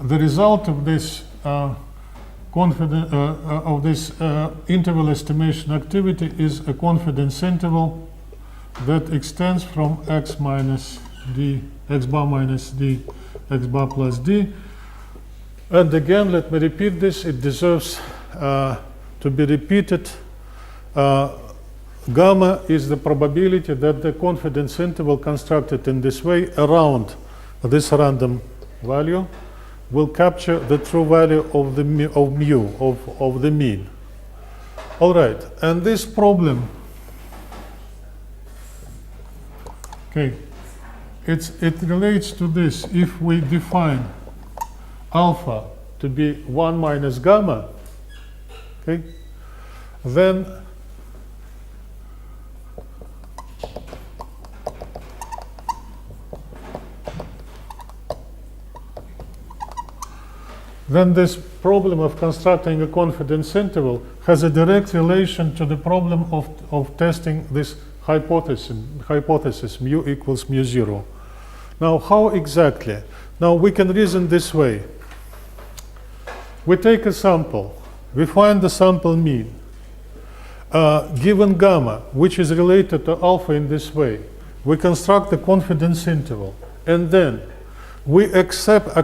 result of this interval estimation activity is a confidence interval that extends from x minus d, x bar minus d, x bar plus d. And again, let me repeat this. It deserves to be repeated. Gamma is the probability that the confidence interval constructed in this way around this random value will capture the true value of the mu, of the mean. All right, and this problem, okay, it relates to this. If we define alpha to be 1 minus gamma, okay, then this problem of constructing a confidence interval has a direct relation to the problem of testing this hypothesis mu equals mu 0. Now, how exactly? Now, we can reason this way. We take a sample. We find the sample mean. Given gamma, which is related to alpha in this way, we construct the confidence interval. And then we accept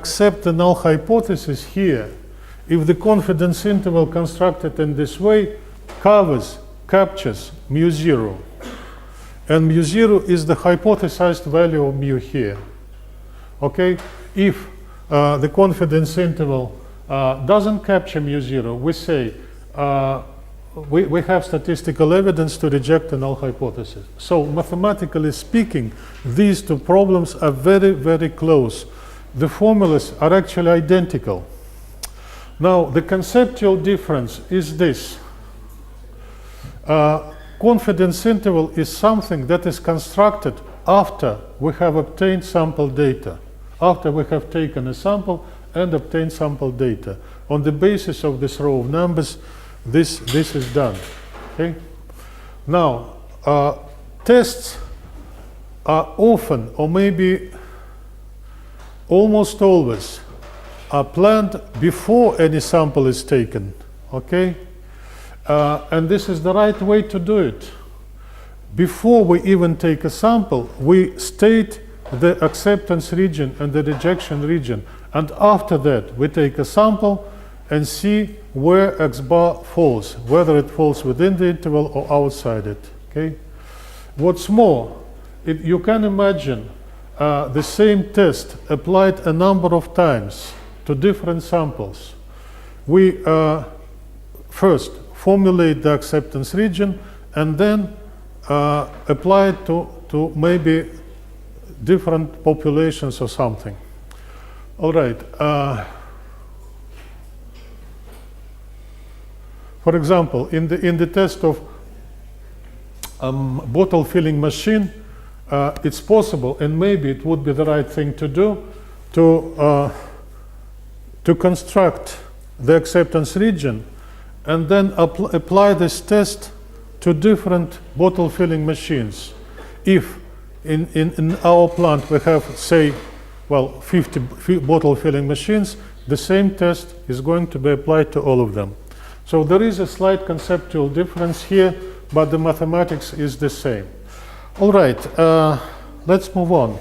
the null hypothesis here if the confidence interval constructed in this way captures mu 0. And mu 0 is the hypothesized value of mu here. Okay? If the confidence interval doesn't capture mu 0, we say we have statistical evidence to reject the null hypothesis. So mathematically speaking, these two problems are very, very close. The formulas are actually identical. Now, the conceptual difference is this. Confidence interval is something that is constructed after we have obtained sample data, after we have taken a sample and obtained sample data. On the basis of this row of numbers, this is done. Okay? Now, tests are often, or maybe almost always, are planned before any sample is taken. Okay? And this is the right way to do it. Before we even take a sample, we state the acceptance region and the rejection region. And after that, we take a sample and see where x bar falls, whether it falls within the interval or outside it. Okay? What's more, you can imagine the same test applied a number of times to different samples. We first formulate the acceptance region and then apply it to maybe different populations or something. All right. For example, in the test of bottle filling machine, it's possible, and maybe it would be the right thing to do, to construct the acceptance region and then apply this test to different bottle filling machines. If in our plant we have, say, 50 bottle filling machines, the same test is going to be applied to all of them. So there is a slight conceptual difference here. but the mathematics is the same. All right, let's move on.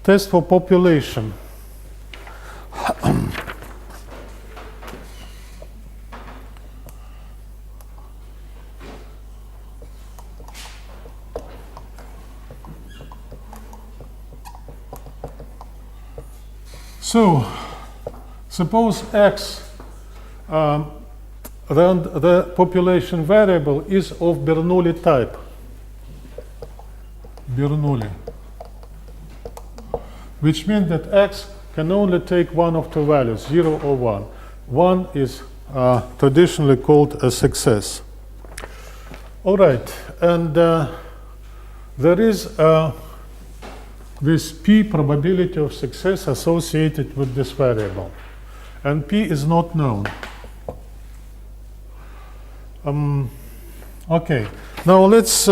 Test for population. So, suppose X, then the population variable is of Bernoulli type. Bernoulli. Which means that X can only take one of two values, 0 or 1. 1 is traditionally called a success. All right, and there is this P probability of success associated with this variable. And P is not known. Okay, now let's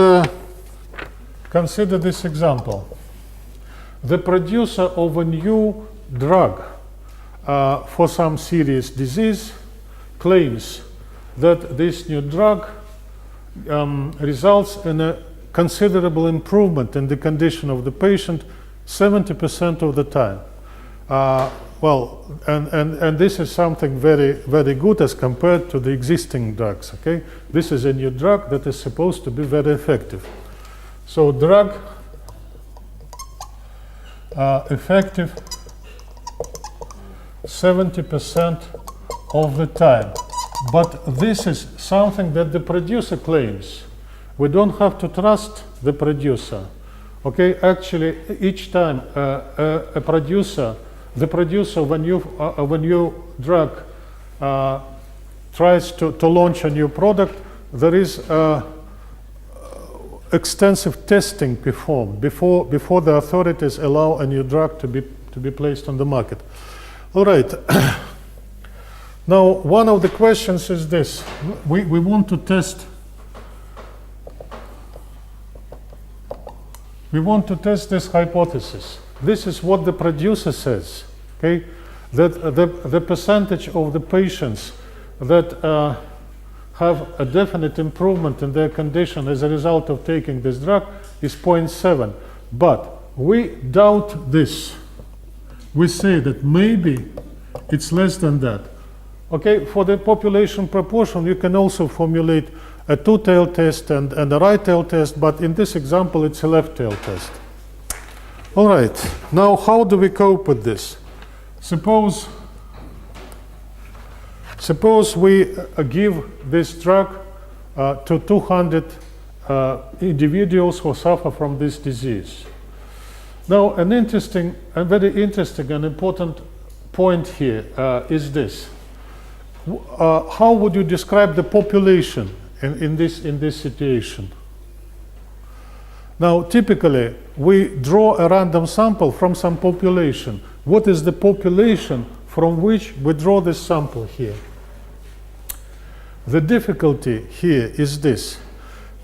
consider this example. The producer of a new drug for some serious disease claims that this new drug results in a considerable improvement in the condition of the patient 70% of the time. And this is something very, very good as compared to the existing drugs, okay? This is a new drug that is supposed to be very effective. So drug effective 70% of the time. But this is something that the producer claims. We don't have to trust the producer. Okay, actually, each time the producer of a new drug tries to launch a new product, there is extensive testing performed before the authorities allow a new drug to be placed on the market. All right. Now, one of the questions is this: we want to test. We want to test this hypothesis. This is what the producer says, okay? That the percentage of the patients that have a definite improvement in their condition as a result of taking this drug is 0.7. But we doubt this. We say that maybe it's less than that. Okay, for the population proportion, you can also formulate a two-tailed test and a right-tailed test, but in this example, it's a left-tailed test. All right, now how do we cope with this? Suppose we give this drug to 200 individuals who suffer from this disease. Now, a very interesting and important point here is this. How would you describe the population in this situation? Now, typically, we draw a random sample from some population. What is the population from which we draw this sample here? The difficulty here is this.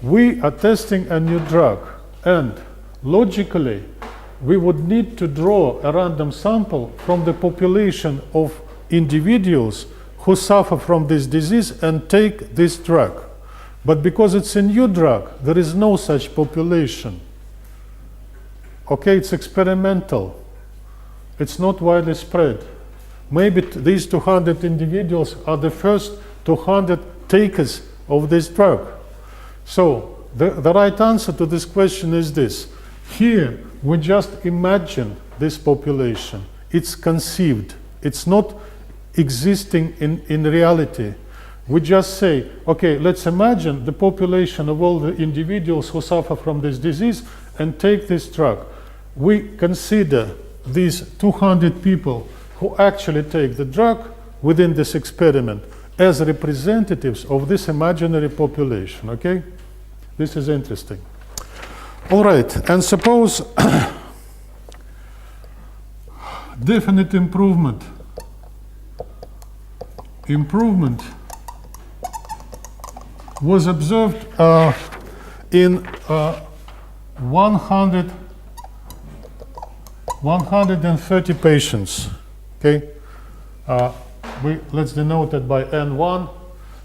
We are testing a new drug, and logically, we would need to draw a random sample from the population of individuals who suffer from this disease and take this drug. But because it's a new drug, there is no such population. Okay, it's experimental. It's not widely spread. Maybe these 200 individuals are the first 200 takers of this drug. So the right answer to this question is this. Here, we just imagine this population. It's conceived. It's not existing in reality. We just say, okay, let's imagine the population of all the individuals who suffer from this disease and take this drug. We consider these 200 people who actually take the drug within this experiment as representatives of this imaginary population, okay? This is interesting. All right, and suppose definite improvement was observed in 130 patients. Okay, let's denote it by N1,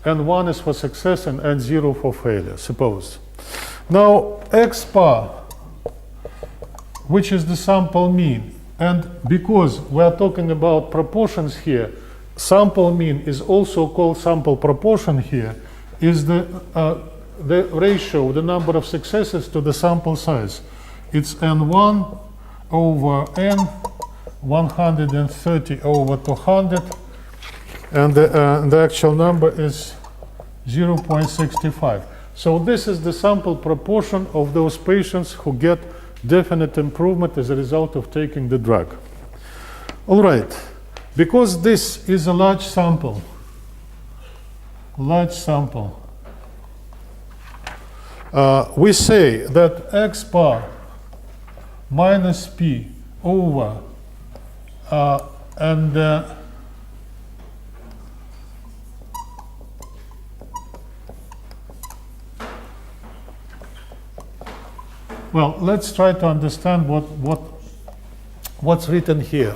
N1 is for success and N0 for failure, suppose. Now, X bar, which is the sample mean, and because we are talking about proportions here, sample mean is also called sample proportion here, is the ratio, the number of successes to the sample size. It's N1 over N, 130 over 200, and the actual number is 0.65. So this is the sample proportion of those patients who get definite improvement as a result of taking the drug. All right, because this is a large sample, we say that X bar minus P over well, let's try to understand what's written here.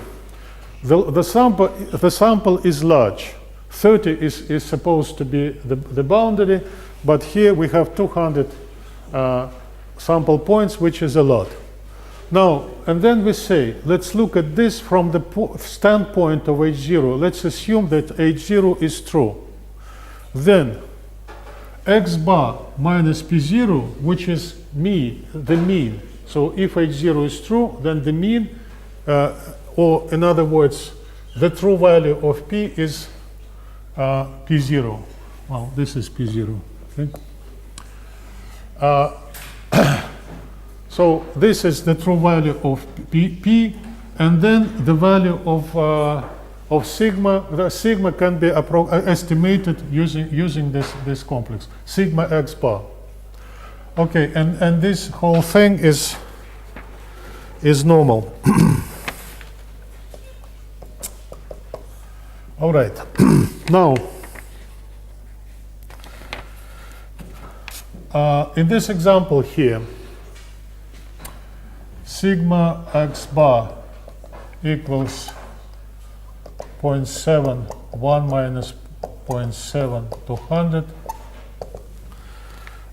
The sample is large. 30 is supposed to be the boundary, but here we have 200 sample points, which is a lot. Now, and then we say, let's look at this from the standpoint of H0. Let's assume that H0 is true. Then X bar minus P0, which is the mean. So if H0 is true, then the mean, or in other words, the true value of P is P0. Well, this is P0. Okay? So this is the true value of P, and then the value of sigma. The sigma can be estimated using this complex, sigma X bar. Okay, and this whole thing is normal. All right. Now, in this example here, sigma X bar equals 0.7, 1 minus 0.7, 200.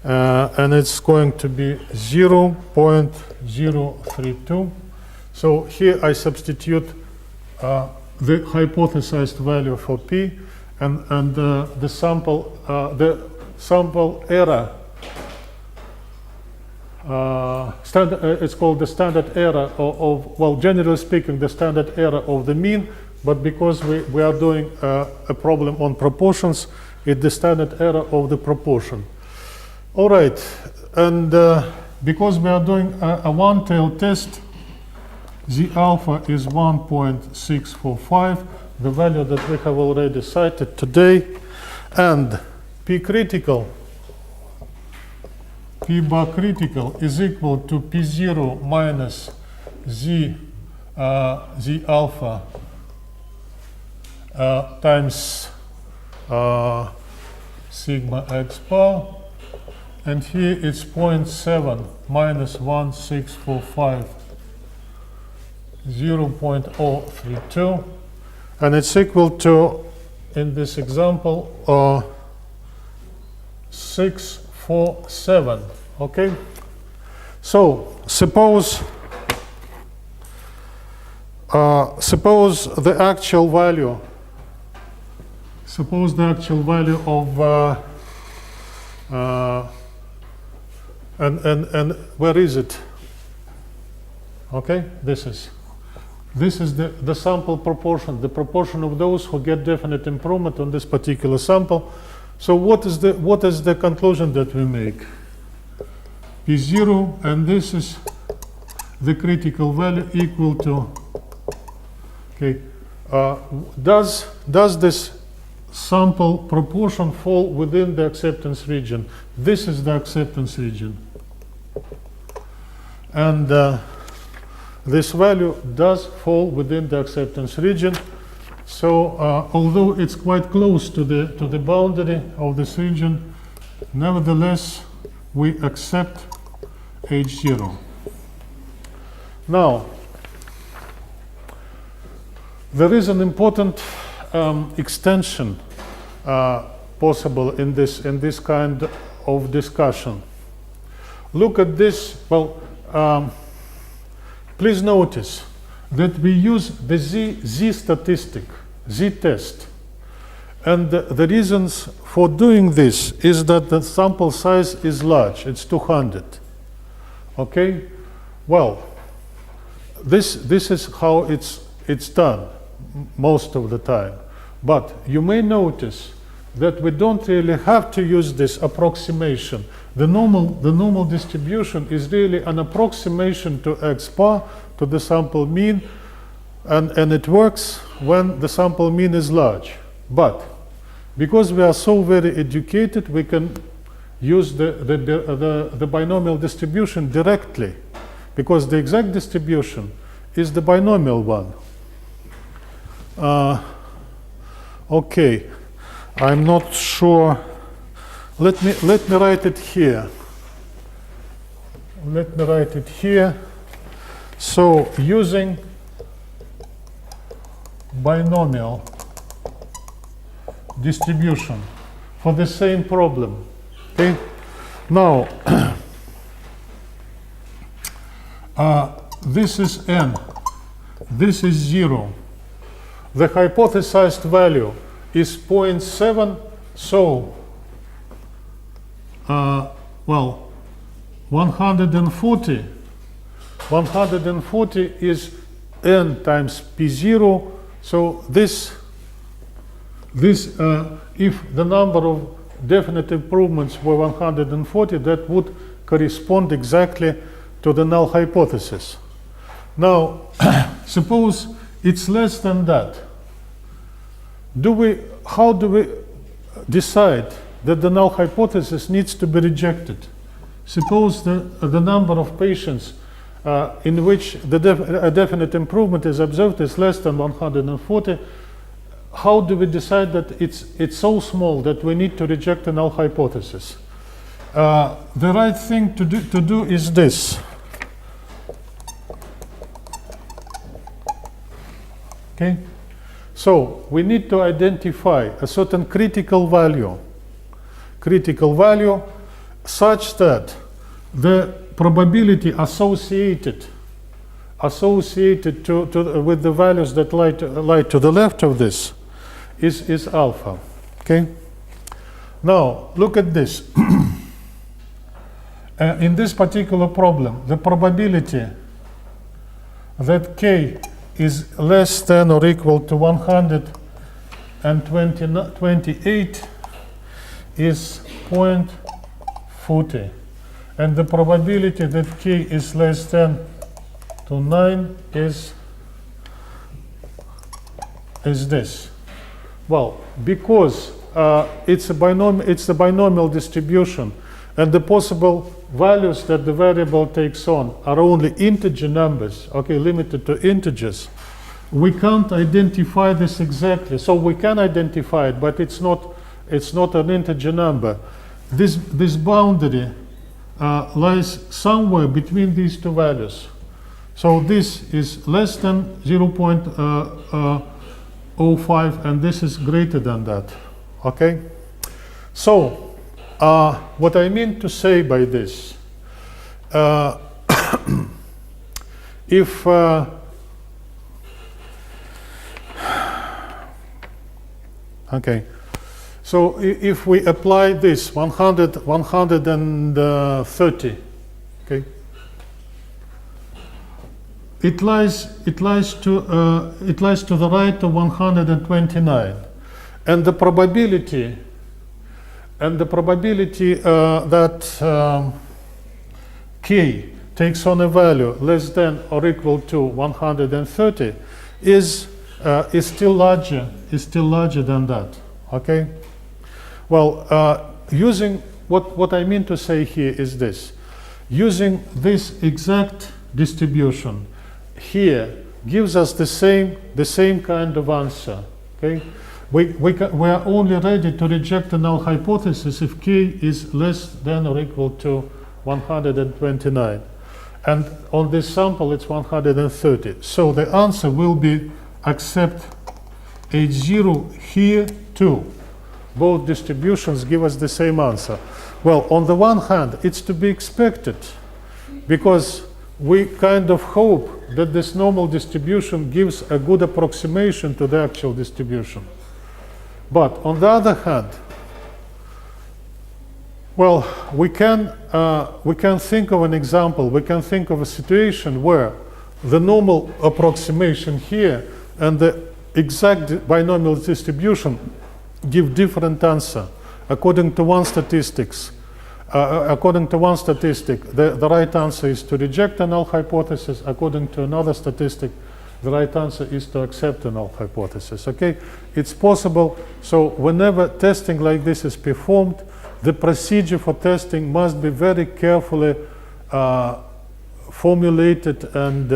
And it's going to be 0.032. So here I substitute the hypothesized value for P, and the sample error. It's called the standard error of, well, generally speaking, the standard error of the mean. But because we are doing a problem on proportions, it's the standard error of the proportion. All right, and because we are doing a one-tail test, the alpha is 1.645, the value that we have already cited today, and P bar critical is equal to P0 minus Z alpha times sigma X bar. And here it's 0.7 minus 1.645, 0.032, and it's equal to, in this example, 647. Okay. So suppose the actual value. Suppose the actual value of and where is it? Okay, this is the sample proportion, the proportion of those who get definite improvement on this particular sample. So what is the conclusion that we make? P0, and this is the critical value equal to. Okay, does this sample proportion fall within the acceptance region? This is the acceptance region. And this value does fall within the acceptance region. So although it's quite close to the boundary of this region, nevertheless we accept H0. Now, there is an important extension possible in this kind of discussion. Look at this. Well, please notice that we use the z statistic, z-test. And the reasons for doing this is that the sample size is large, it's 200. Okay? Well, this is how it's done most of the time. But you may notice that we don't really have to use this approximation. The normal distribution is really an approximation to x bar, to the sample mean, and it works when the sample mean is large. But because we are so very educated, we can use the binomial distribution directly, because the exact distribution is the binomial one. Okay, I'm not sure. Let me write it here. Let me write it here. So using binomial distribution for the same problem. Okay. Now this is n. This is 0. The hypothesized value is 0.7. So well, 140 is n times p0. So this if the number of definite improvements were 140, that would correspond exactly to the null hypothesis. Now, suppose it's less than that. How do we decide that the null hypothesis needs to be rejected? Suppose the number of patients in which a definite improvement is observed is less than 140. How do we decide that it's so small that we need to reject the null hypothesis? The right thing to do is this. Okay, so we need to identify a certain critical value such that the probability associated with the values that lie to the left of this is alpha. Okay. Now look at this. In this particular problem, the probability that k is less than or equal to 128 is 0.40, and the probability that k is less than to 9 is this. Well, because it's a binomial distribution, and the possible values that the variable takes on are only integer numbers, okay, limited to integers, we can't identify this exactly. So we can identify it, but it's not an integer number. This boundary lies somewhere between these two values. So this is less than 0.05, and this is greater than that. Okay? So what I mean to say by this, if okay, so if we apply this 130, okay, it lies to the right of 129, and the probability that k takes on a value less than or equal to 130 is still larger than that. Okay. Well, using what I mean to say here is this: using this exact distribution here gives us the same kind of answer. Okay. We are only ready to reject the null hypothesis if k is less than or equal to 129. And on this sample, it's 130. So the answer will be accept H0 here too. both distributions give us the same answer? Well, on the one hand, it's to be expected, because we kind of hope that this normal distribution gives a good approximation to the actual distribution. But on the other hand, well, we can think of an example, we can think of a situation where the normal approximation here and the exact binomial distribution give different answer. According to one statistic, the right answer is to reject a null hypothesis. According to another statistic, the right answer is to accept a null hypothesis. Okay, it's possible. So whenever testing like this is performed, the procedure for testing must be very carefully formulated and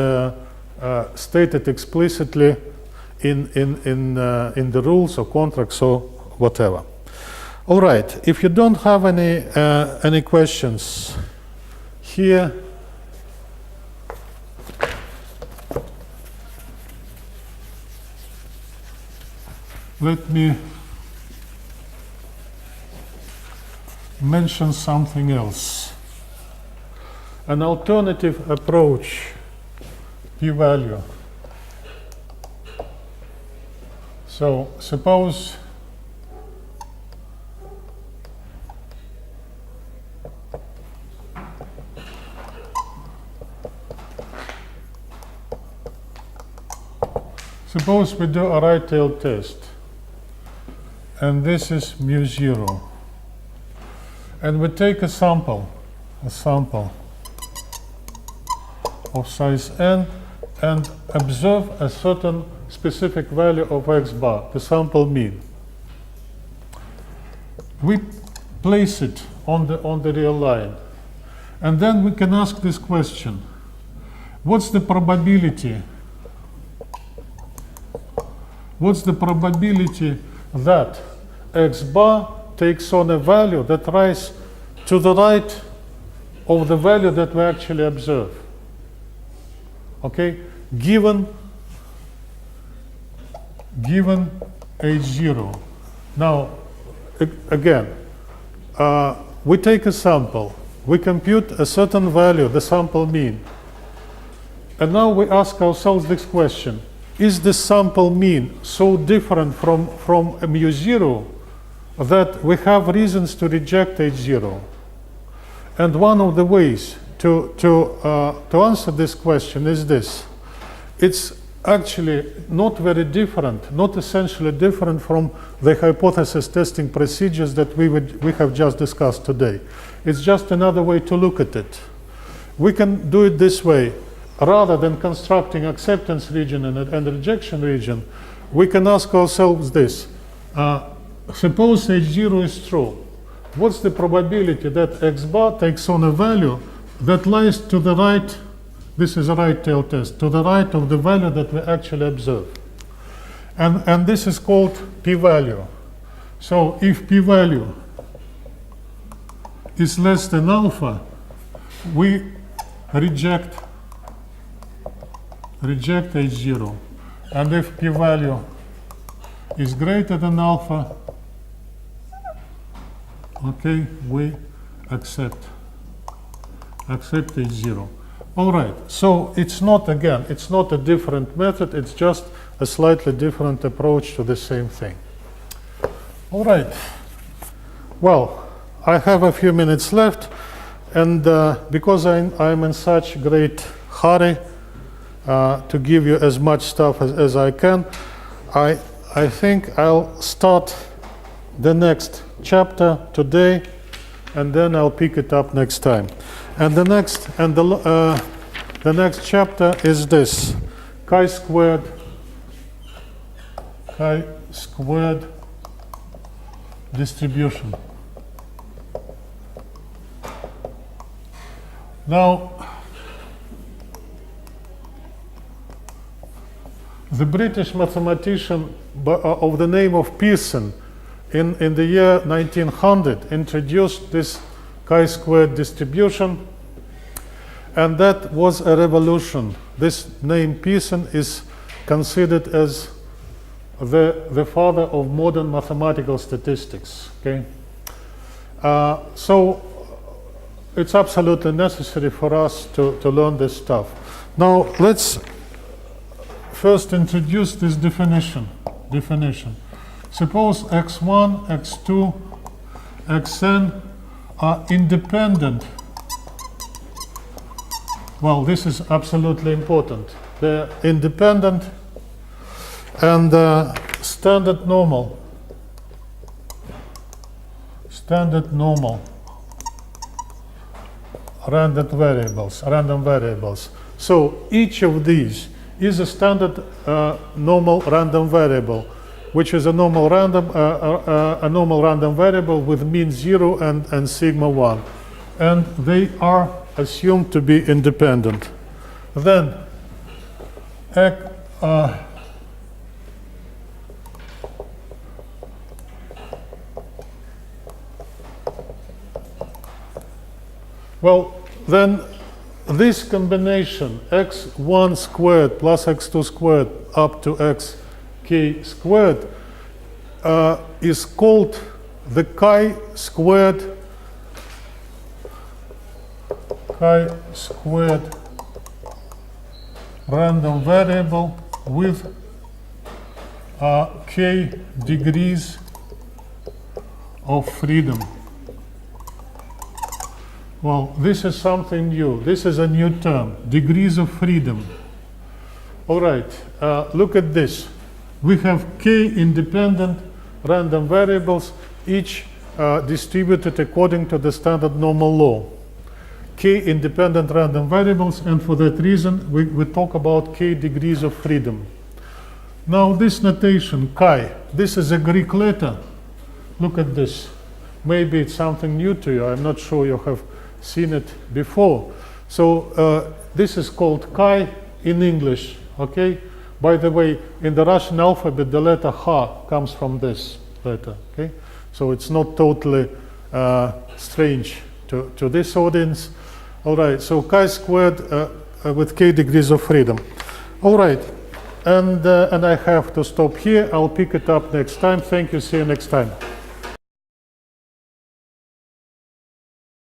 stated explicitly in the rules or contracts or whatever. All right, if you don't have any questions here, let me mention something else. An alternative approach, p-value. So suppose we do a right-tailed test, and this is mu0, and we take a sample of size n and observe a certain specific value of x bar, the sample mean. We place it on the real line, and then we can ask this question: what's the probability that x bar takes on a value that lies to the right of the value that we actually observe? Okay, given h0. Now, again, we take a sample, we compute a certain value, the sample mean, and now we ask ourselves this question: is the sample mean so different from mu0 that we have reasons to reject h0? And one of the ways to answer this question is this: it's actually not very different, not essentially different from the hypothesis testing procedures that we have just discussed today. It's just another way to look at it. We can do it this way. Rather than constructing acceptance region and rejection region, we can ask ourselves this: suppose h0 is true, what's the probability that x bar takes on a value that lies to the right? This is a right-tailed test, to the right of the value that we actually observe. And this is called p-value. So if p-value is less than alpha, we reject h0. And if p-value is greater than alpha, okay, we accept h0. All right, so it's not a different method, it's just a slightly different approach to the same thing. All right, well, I have a few minutes left, and because I'm in such great hurry to give you as much stuff as I can, I think I'll start the next chapter today, and then I'll pick it up next time. And the next chapter is this: chi-squared distribution. Now, the British mathematician of the name of Pearson in the year 1900 introduced this chi-squared distribution, and that was a revolution. This name Pearson is considered as the father of modern mathematical statistics. Okay, so it's absolutely necessary for us to learn this stuff. Now let's first introduce this definition. Suppose x1, x2, xn are independent. Well, this is absolutely important. They're independent and standard normal random variables. So each of these is a standard normal random variable, which is a normal random variable with mean 0 and sigma 1, and they are assumed to be independent. Then then this combination x1 squared plus x2 squared up to xk squared is called the chi-squared random variable with k degrees of freedom. Well, this is something new. This is a new term, degrees of freedom. All right, look at this. We have k independent random variables, each distributed according to the standard normal law. K independent random variables, and for that reason, we talk about k degrees of freedom. Now this notation, chi, this is a Greek letter. Look at this. Maybe it's something new to you. I'm not sure you have seen it before. So this is called chi in English, okay? By the way, in the Russian alphabet, the letter H comes from this letter, okay? So it's not totally strange to this audience. All right, so chi squared with k degrees of freedom. All right, and I have to stop here. I'll pick it up next time. Thank you, see you next time.